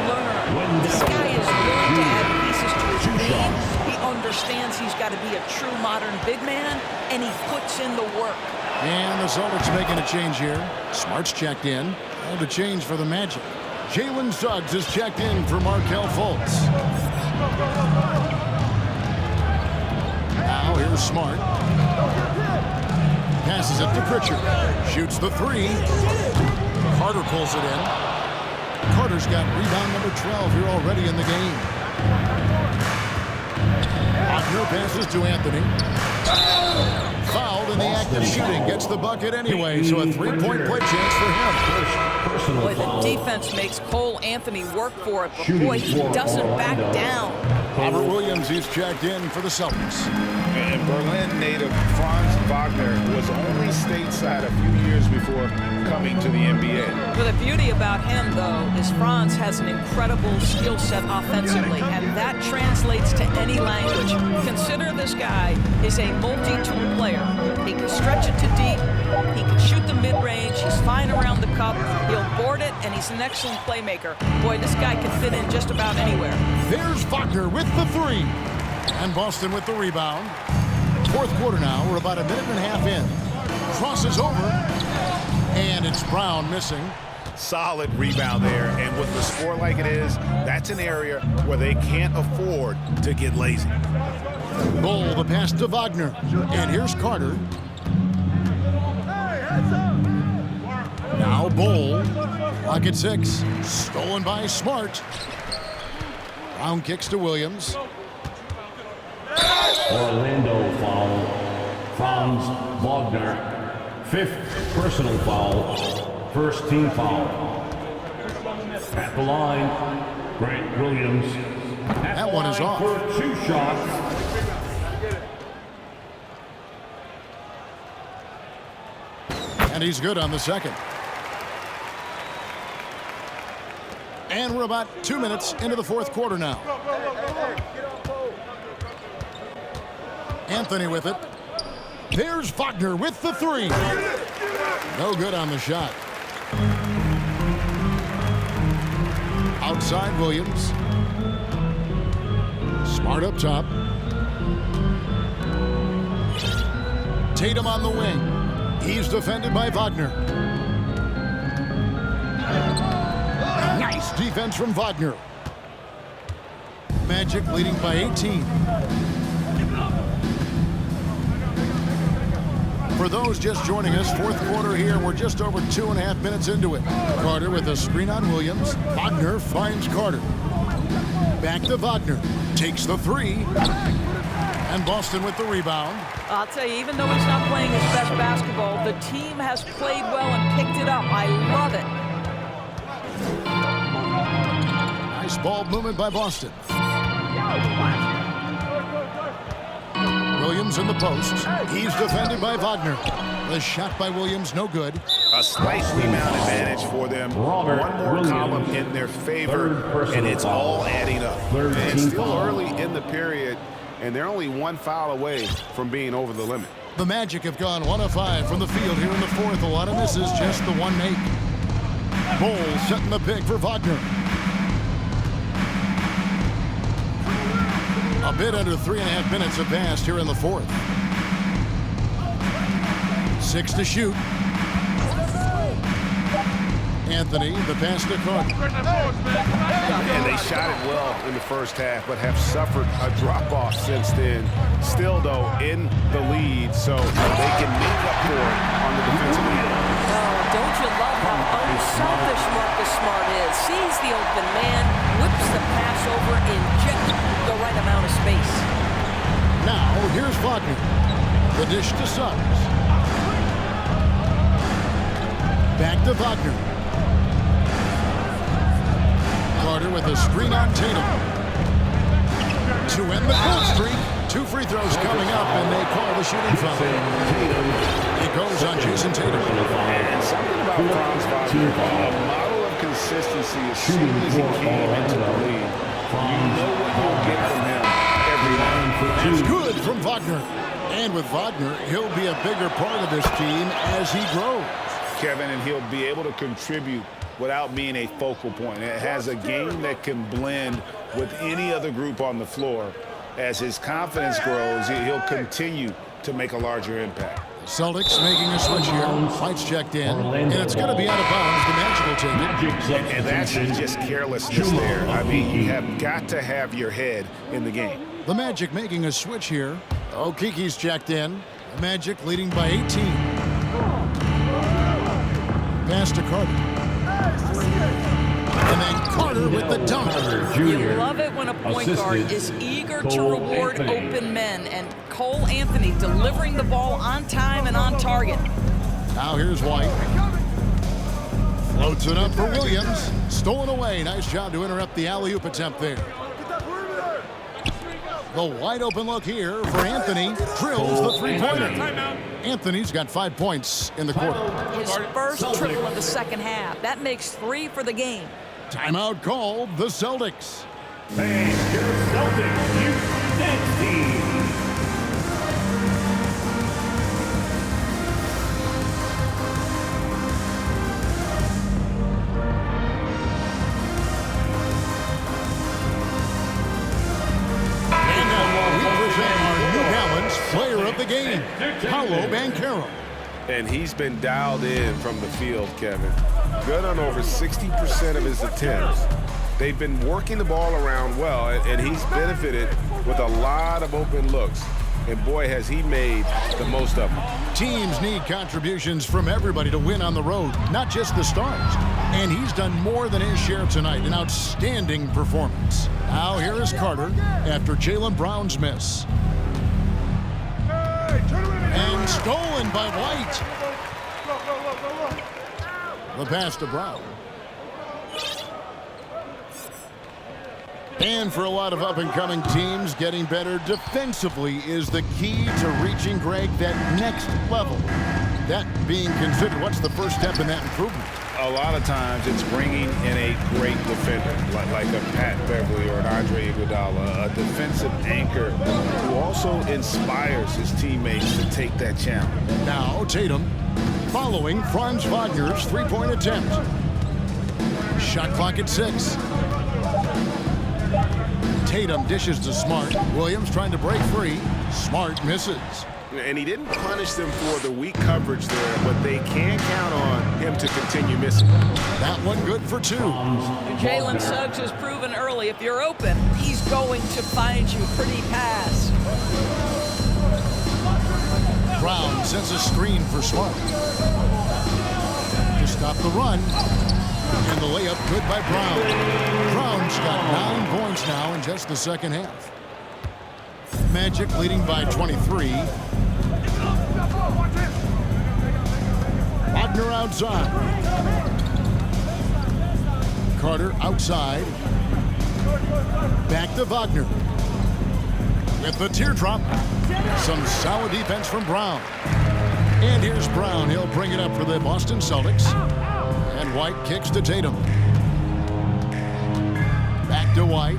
learn. This guy is willing to add pieces to his game. He understands he's got to be a true modern big man, and he puts in the work. And the Celtics making a change here. Smart's checked in. And a change for the Magic. Jalen Suggs is checked in for Markelle Fultz. Now here's Smart. Passes it to Pritchard. Shoots the 3. Carter pulls it in. Carter's got rebound number 12 here already in the game. Wagner passes to Anthony. Fouled in the act of shooting. Gets the bucket anyway, so a three-point play chance for him. Boy, the defense makes Cole Anthony work for it, but boy, he doesn't back down. Robert Williams is checked in for the Celtics. And Berlin native Franz Wagner was only stateside a few years before coming to the NBA. Well, the beauty about him, though, is Franz has an incredible skill set offensively, and that translates to any language. Consider this guy is a multi-tool player. He can stretch it to deep. He can shoot the mid-range. He's fine around the cup. He'll board it, and he's an excellent playmaker. Boy, this guy can fit in just about anywhere. There's Wagner with the 3. And Boston with the rebound. Fourth quarter now. We're about a minute and a half in. Crosses over. And it's Brown missing. Solid rebound there. And with the score like it is, that's an area where they can't afford to get lazy. Bull, the pass to Wagner. And here's Carter. Now Bull. Clock at 6. Stolen by Smart. Brown kicks to Williams. Orlando foul. Franz Wagner. 5th personal foul. First team foul. At the line, Grant Williams. That one is off. For 2 shots. And he's good on the second. And we're about 2 minutes into the fourth quarter now. Anthony with it. There's Wagner with the 3. No good on the shot. Outside Williams. Smart up top. Tatum on the wing. He's defended by Wagner. Nice defense from Wagner. Magic leading by 18. For those just joining us, fourth quarter here. We're just over 2.5 minutes into it. Carter with a screen on Williams. Wagner finds Carter. Back to Wagner. Takes the 3. And Boston with the rebound. I'll tell you, even though he's not playing his best basketball, the team has played well and picked it up. I love it. Nice ball movement by Boston. Williams in the post. He's defended by Wagner. The shot by Williams, no good. A slight rebound advantage for them. Robert One more Williams, column in their favor, third personal and it's foul. all adding up. Third And team still foul. early in the period, and they're only one foul away from being over the limit. The Magic have gone 1 of 5 from the field here in the fourth. A lot of misses, just the one make. Bowles setting the pick for Wagner. A bit under 3.5 minutes have passed here in the fourth. 6 to shoot. Anthony, the pass to Carter. And they shot it well in the first half, but have suffered a drop-off since then. Still, though, in the lead, so they can make up for it on the defensive end. Oh, don't you love how unselfish Marcus Smart is? Sees the open man, whips the pass over in just the right amount of space. Now, here's Wagner. The dish to Suggs. Back to Wagner. Carter with a screen on Tatum. To end the cold streak. 2 free throws coming up, and they call the shooting foul. It goes on Jason Tatum. And something about Franz Wagner, a model of consistency as soon as he came into the league. You know what you'll get from him every night. It's good from Wagner. And with Wagner, he'll be a bigger part of this team as he grows. Kevin, and he'll be able to contribute without being a focal point. It has a game that can blend with any other group on the floor. As his confidence grows, he'll continue to make a larger impact. Celtics making a switch here. Lights checked in. And it's going to be out of bounds. The Magic will take it. And that's just carelessness there. I mean, you have got to have your head in the game. The Magic making a switch here. Okiki's checked in. The Magic leading by 18. Pass to Carter. And then Carter with the dunk. You love it when a point guard is eager to reward open men, and Cole Anthony delivering the ball on time and on target. Now here's White. Floats it up for Williams. Stolen away. Nice job to interrupt the alley-oop attempt there. The wide open look here for Anthony. Drills the three-pointer. Anthony's got 5 points in the quarter. His first triple of the second half. That makes 3 for the game. Timeout called the Celtics. And your Celtics Youth Dance Team. And now we present our New Balance Player of the Game, Paolo Banchero. And he's been dialed in from the field, Kevin. Good on over 60% of his attempts. They've been working the ball around well, and he's benefited with a lot of open looks. And boy, has he made the most of them. Teams need contributions from everybody to win on the road, not just the stars. And he's done more than his share tonight. An outstanding performance. Now here is Carter after Jaylen Brown's miss. And stolen by White. The pass to Brown. And for a lot of up-and-coming teams, getting better defensively is the key to reaching, Greg, that next level. That being considered, what's the first step in that improvement? A lot of times it's bringing in a great defender, like a Pat Beverly or an Andre Iguodala, a defensive anchor who also inspires his teammates to take that challenge. Now Tatum following Franz Wagner's three-point attempt. Shot clock at 6. Tatum dishes to Smart. Williams trying to break free. Smart misses. And he didn't punish them for the weak coverage there, but they can count on him to continue missing. That one good for 2. Jalen Suggs has proven early, if you're open, he's going to find you. Pretty pass. Brown sends a screen for Smart. To stop the run. And the layup good by Brown. Brown's got 9 points now in just the second half. Magic leading by 23. Wagner outside. Carter outside. Back to Wagner. With the teardrop. Some solid defense from Brown. And here's Brown. He'll bring it up for the Boston Celtics. And White kicks to Tatum. Back to White.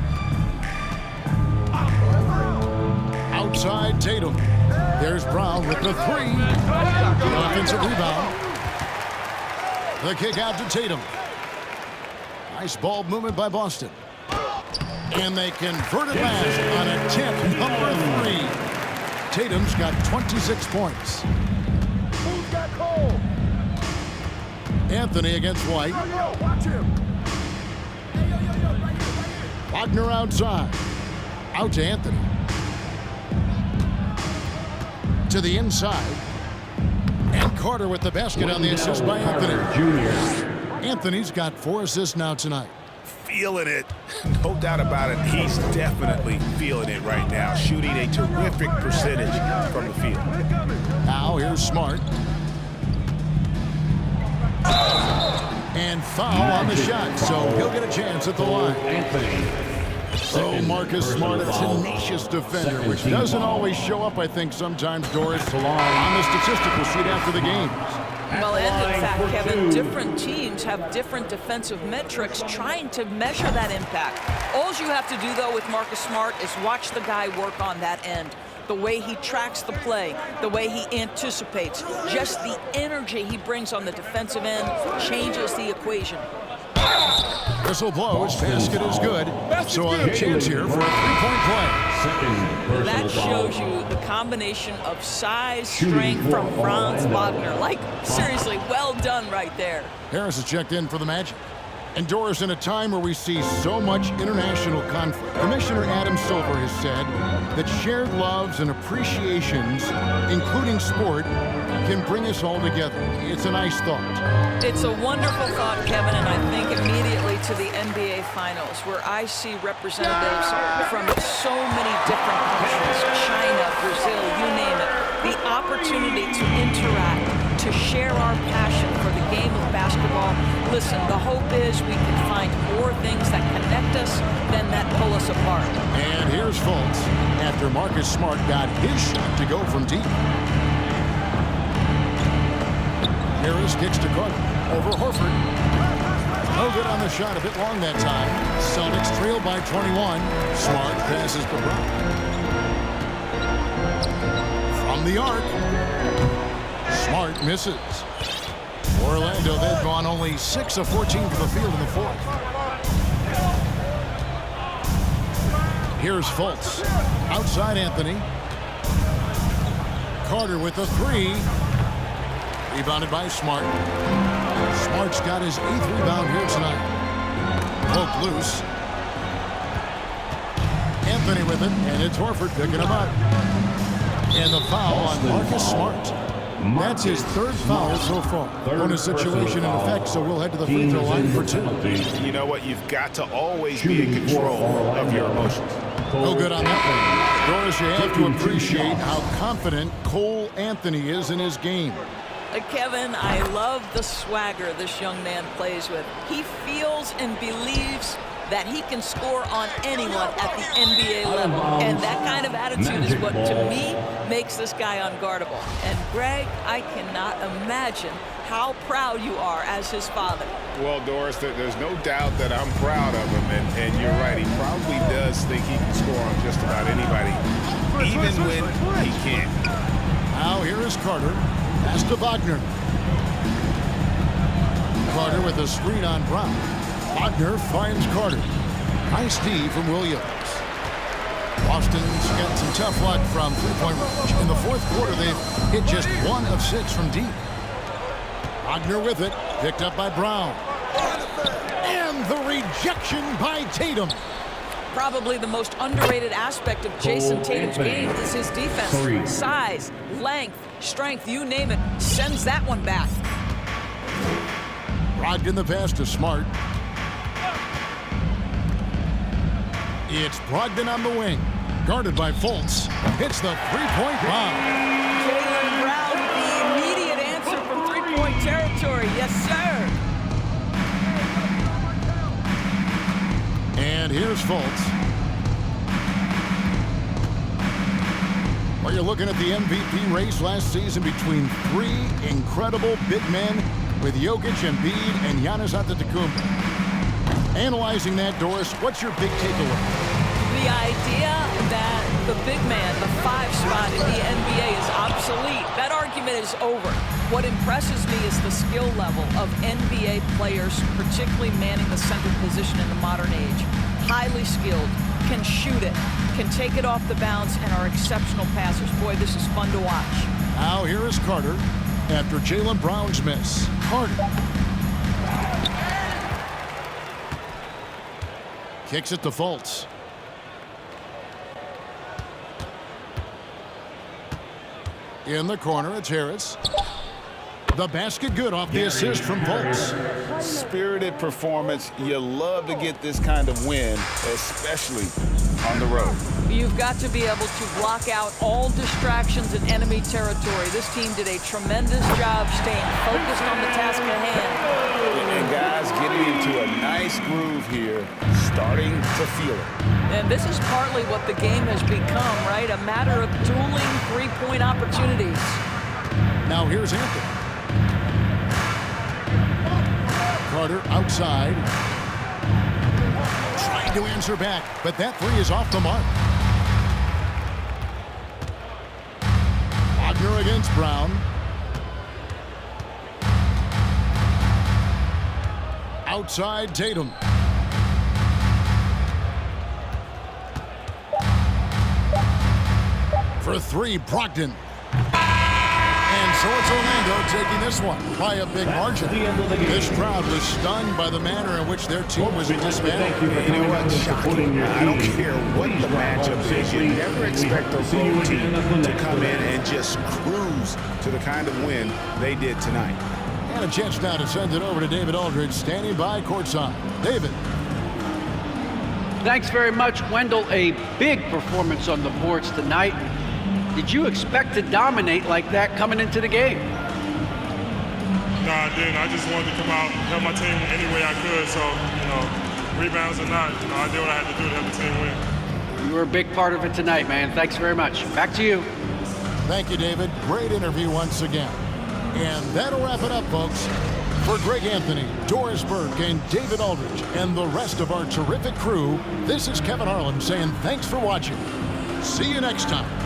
Outside Tatum. There's Brown with the three. Offensive rebound. The kick out to Tatum. Nice ball movement by Boston. And they convert it last on attempt number 3. Tatum's got 26 points. Who's got Cole? Anthony against White. Watch him. Wagner outside. Out to Anthony. To the inside. And Carter with the basket on the assist by Anthony. Jr. Anthony's got 4 assists now tonight. Feeling it. No doubt about it. He's definitely feeling it right now. Shooting a terrific percentage from the field. Now here's Smart. And foul on the shot, so he'll get a chance at the line. Anthony. So Marcus Smart, a tenacious defender, which doesn't always show up, I think, sometimes, Doris, on the statistical sheet after the games. Well, and in fact, Kevin, different teams have different defensive metrics trying to measure that impact. All you have to do, though, with Marcus Smart is watch the guy work on that end. The way he tracks the play, the way he anticipates, just the energy he brings on the defensive end changes the equation. Whistle blows, basket is good. So a chance here for a three-point play. That shows you the combination of size, strength from Franz Wagner. Like, seriously, well done right there. Harris is checked in for the Magic. And Doris, in a time where we see so much international conflict, Commissioner Adam Silver has said that shared loves and appreciations, including sport, can bring us all together. It's a nice thought. It's a wonderful thought, Kevin, and I think immediately to the NBA Finals, where I see representatives from so many different countries, China, Brazil, you name it, the opportunity to interact, to share our passion for the game of basketball. Listen, the hope is we can find more things that connect us than that pull us apart. And here's Fultz after Marcus Smart got his shot to go from deep. Harris kicks to Carter. Over Horford. No good on the shot. A bit long that time. Celtics trail by 21. Smart passes to Brown. From the arc. Smart misses. Orlando, they've gone only 6 of 14 from the field in the fourth. Here's Fultz. Outside Anthony. Carter with the three. Rebounded by Smart. Smart's got his 8th rebound here tonight. Poked loose. Anthony with it, and it's Horford picking him up. And the foul on Marcus Smart. That's his 3rd foul so far. Bonus situation in effect, so we'll head to the free throw line for 2. You know what? You've got to always be in control of your emotions. No good on that one. Doris, you have to appreciate how confident Cole Anthony is in his game. Kevin, I love the swagger this young man plays with. He feels and believes that he can score on anyone at the NBA level. And that kind of attitude is what, to me, makes this guy unguardable. And, Greg, I cannot imagine how proud you are as his father. Well, Doris, there's no doubt that I'm proud of him. And you're right, he probably does think he can score on just about anybody, even when he can't. Now here is Carter. Pass to Wagner. Carter with a screen on Brown. Wagner finds Carter. Nice D from Williams. Boston's got some tough luck from three-point range. In the fourth quarter, they've hit just 1 of 6 from deep. Wagner with it. Picked up by Brown. And the rejection by Tatum. Probably the most underrated aspect of Jason Tatum's game is his defense. Size, length, strength, you name it, sends that one back. Brogdon the pass to Smart. It's Brogdon on the wing. Guarded by Fultz. Hits the three-point bomb. Jaylen Brown with the immediate answer from three-point territory. Yes, sir. And here's Fultz. Well, you're looking at the MVP race last season between three incredible big men with Jokic, Embiid, and Giannis Antetokounmpo. Analyzing that, Doris, what's your big takeaway? The idea that the big man, the 5 spot in the NBA is obsolete. That argument is over. What impresses me is the skill level of NBA players, particularly manning the center position in the modern age. Highly skilled, can shoot it, can take it off the bounce, and are exceptional passers. Boy, this is fun to watch. Now here is Carter after Jaylen Brown's miss. Carter. Kicks it to Fultz. In the corner, it's Harris. The basket good off the assist from Fultz. Spirited performance. You love to get this kind of win, especially on the road. You've got to be able to block out all distractions in enemy territory. This team did a tremendous job staying focused on the task at hand. And guys getting into a nice groove here, starting to feel it. And this is partly what the game has become, right? A matter of dueling three-point opportunities. Now here's Anthony. Carter outside. Trying to answer back, but that three is off the mark. Wagner against Brown. Outside Tatum. For three, Brogdon. And so it's Orlando taking this one by a big margin. This crowd was stunned by the manner in which their team was dismantled. You know what? Shocking. I don't care what the matchup is. You never expect a road team to come in and just cruise to the kind of win they did tonight. And a chance now to send it over to David Aldridge, standing by courtside. David. Thanks very much, Wendell. A big performance on the boards tonight. Did you expect to dominate like that coming into the game? No, I didn't. I just wanted to come out and help my team any way I could. So, rebounds or not, I did what I had to do to help the team win. You were a big part of it tonight, man. Thanks very much. Back to you. Thank you, David. Great interview once again. And that'll wrap it up, folks. For Greg Anthony, Doris Burke, and David Aldridge, and the rest of our terrific crew, this is Kevin Harlan saying thanks for watching. See you next time.